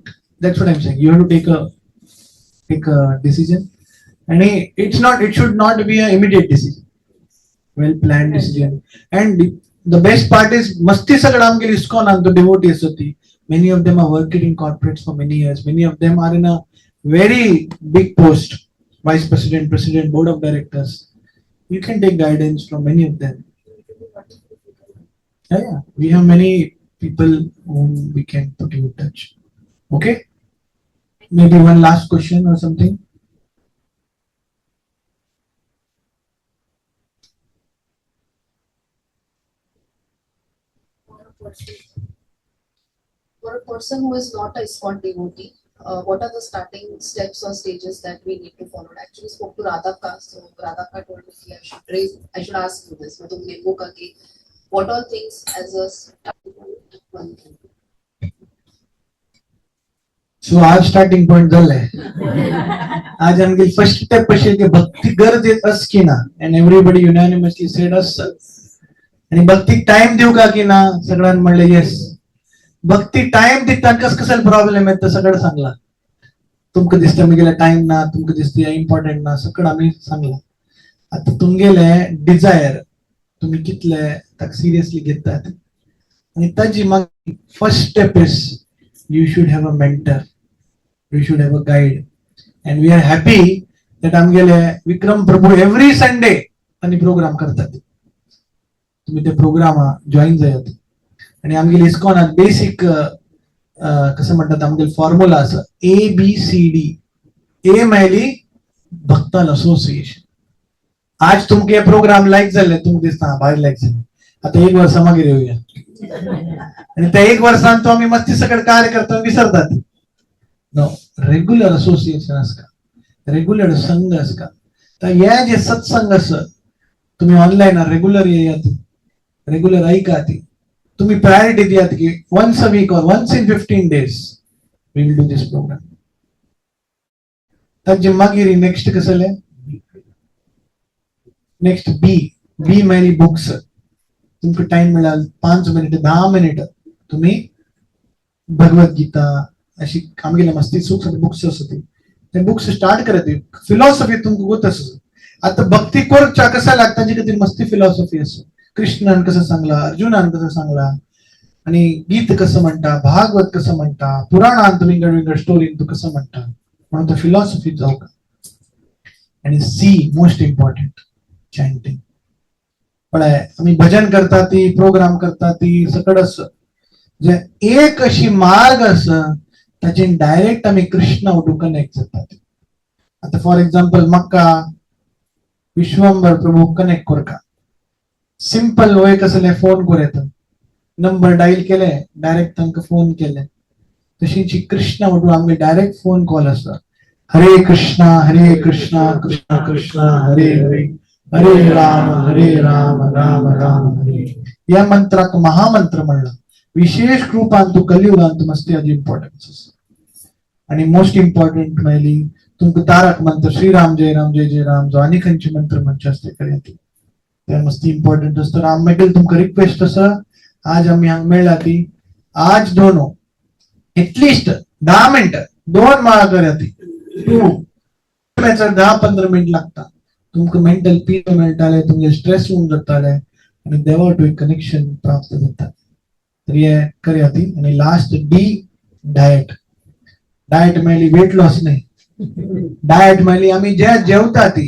that's what I'm saying. You have to take a decision, and it should not be an immediate decision. Well planned decision. And the best part is masti sagad amge iskon and the devotees hoti. Many of them are working in corporates for many years. Many of them are in a very big post, vice president, president, board of directors. You can take guidance from many of them. Yeah, we have many people whom we can put in touch. Okay, maybe one last question or something. For a person who is not a ISKCON devotee, what are the starting steps or stages that we need to follow? I actually spoke to Radhaka, so Radhaka told me I should ask you this. What all things as a starting point one can do? So आज स्टार्टिंग पॉइंट झालंय. आज आमगे फर्स्ट स्टेप अशी की भक्ती गरजेत अस की ना, and everybody unanimously said us. आणि भक्ती टाइम देऊ का की ना, सगळ्यांनी म्हणले येस. भक्ती टाइम दिता कसं प्रॉब्लेम आहे तर सगळं सांगला. तुमका दिसतं मी गेला टाइम ना, तुमका दिसतं इम्पॉर्टंट ना, सगळं आम्ही सांगला. आता तुमगेले डिझायर तुम्ही कितले ताका सिरियसली घेतात. आणि ताजी मग first step is you should have a mentor, you should have a guide, and we are happy that आमगेले विक्रम प्रभू every Sunday आणि प्रोग्राम करतात. तुम्ही ते प्रोग्राम जॉईन जायात. आणि आमगेले इस्कॉनात बेसिक कसं म्हणतात आमगेले फॉर्म्युला असं ABCD. ए मेली भक्ताल असोसिएशन. आज तुमके प्रोग्राम लाईक झाले, तुमक दिसता भारी लाईक झाले. आता 1 वर्ष मागे येऊया. आणि त्या 1 वर्षांत आम्ही मस्ती सकट कार्य करतो विसरतात. नो, रेग्युलर असोसिएशन अस का, रेग्युलर संघ अस का, तर या जे सत्संग अस तुम्ही ऑनलाईन रेग्युलर येयात, रेग्युलर ऐकात, तुम्ही प्रायोरिटी दियात की once a week or once in 15 days we will do this program. तर जिम्मागिरी नेक्स्ट कसले, नेक्स्ट बी मेनी बुक्स. तुमको टाइम मिळाल 5 मिनिट 10 मिनिट तुम्ही भगवद्गीता अशी आमगेले मस्ती सुख बुक्स असते ते बुक्स स्टार्ट करते. फिलॉसॉफी तुमको गोत असं. आता भक्ती कोरच्या कसा लागता जी कधी मस्ती फिलॉसॉफी असो. कृष्णान कसं सांगला, अर्जुनान कसं सांगला, आणि गीत कसं म्हणता, भागवत कसं म्हणता, पुराणांत विंगड स्टोरी तू कसं म्हणता, म्हणून तर फिलॉसॉफी जाऊ का. आणि सी मोस्ट इम्पॉर्टंट चॅन्टिंग. पण आम्ही भजन करता ती प्रोग्राम करता ती सकळच जे एक अशी मार्ग अस त्याचे डायरेक्ट आम्ही कृष्णा उठू कनेक्ट जातात. आता for example Mecca Vishwambhar Prabhu connect Karka. Simple वय कसले फोन करेत, नंबर डायल केले डायरेक्ट तांकां फोन केले. तशीची कृष्णा उठू आम्ही डायरेक्ट फोन कॉल असता. हरे कृष्णा कृष्णा कृष्णा हरे हरे, हरे राम राम राम हरे. या मंत्राक महामंत्र म्हणला. विशेष कृपांतू कलियुगांत मस्ती आज इम्पॉर्टन्स. आणि मोस्ट इम्पॉर्टंट माहिली तुमका तारक मंत्र श्रीराम जय राम जो आणि खंयचे मंत्र म्हणचे असते कळ्यात ते मस्ती इम्पॉर्टंट असतं. राम मेटेल तुमका रिक्वेस्ट असं आज आम्ही हांग मेळ्ळा ती आज दोनो एटलिस्ट 10 मिनिटं 2 माळा करा ती 10-15 मिनिट लागतात तुमका मेंटल पीस मेळटाले तुमचे स्ट्रेस होऊन जाताले आणि देवा टू एक कनेक्शन प्राप्त जाता तर हे करूया ती आणि लास्ट डी डायट डायट मेळली वेट लॉस नाही डायट मेळली आम्ही जे जेवता ती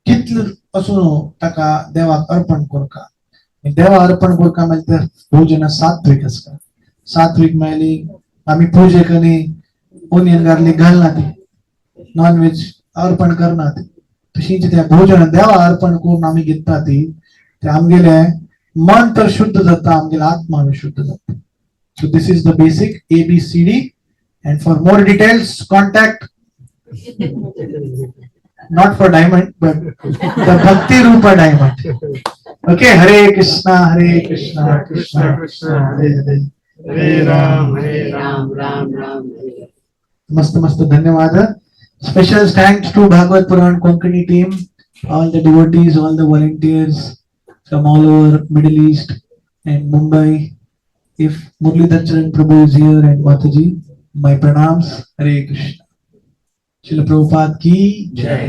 कितलं असून ताका देवाक अर्पण करका देवा अर्पण करका म्हणजे तर भोजन सात्विक असता सात्विक मेळली आम्ही पूजेकनी ओनियन गार्लिक घालना ती नॉन व्हेज अर्पण करना ती तशीच त्या भोजन देवा अर्पण करून आम्ही घेता ती ते आमगेले मन तर शुद्ध जाता आमगेला आत्मा शुद्ध जाता so this is the basic ABCD and for more details contact not for diamond but the Bhakti Rupa diamond okay Hare Krishna Krishna Krishna Hare Hare Hare Ram Ram Ram Hare. मस्त धन्यवाद special thanks to Bhagavad Puran Konkani team all the devotees all the volunteers from all over Middle East and Mumbai if Murlidhar Charan Prabhu is here and Mataji my pranams Hare Krishna Srila Prabhupada ki jai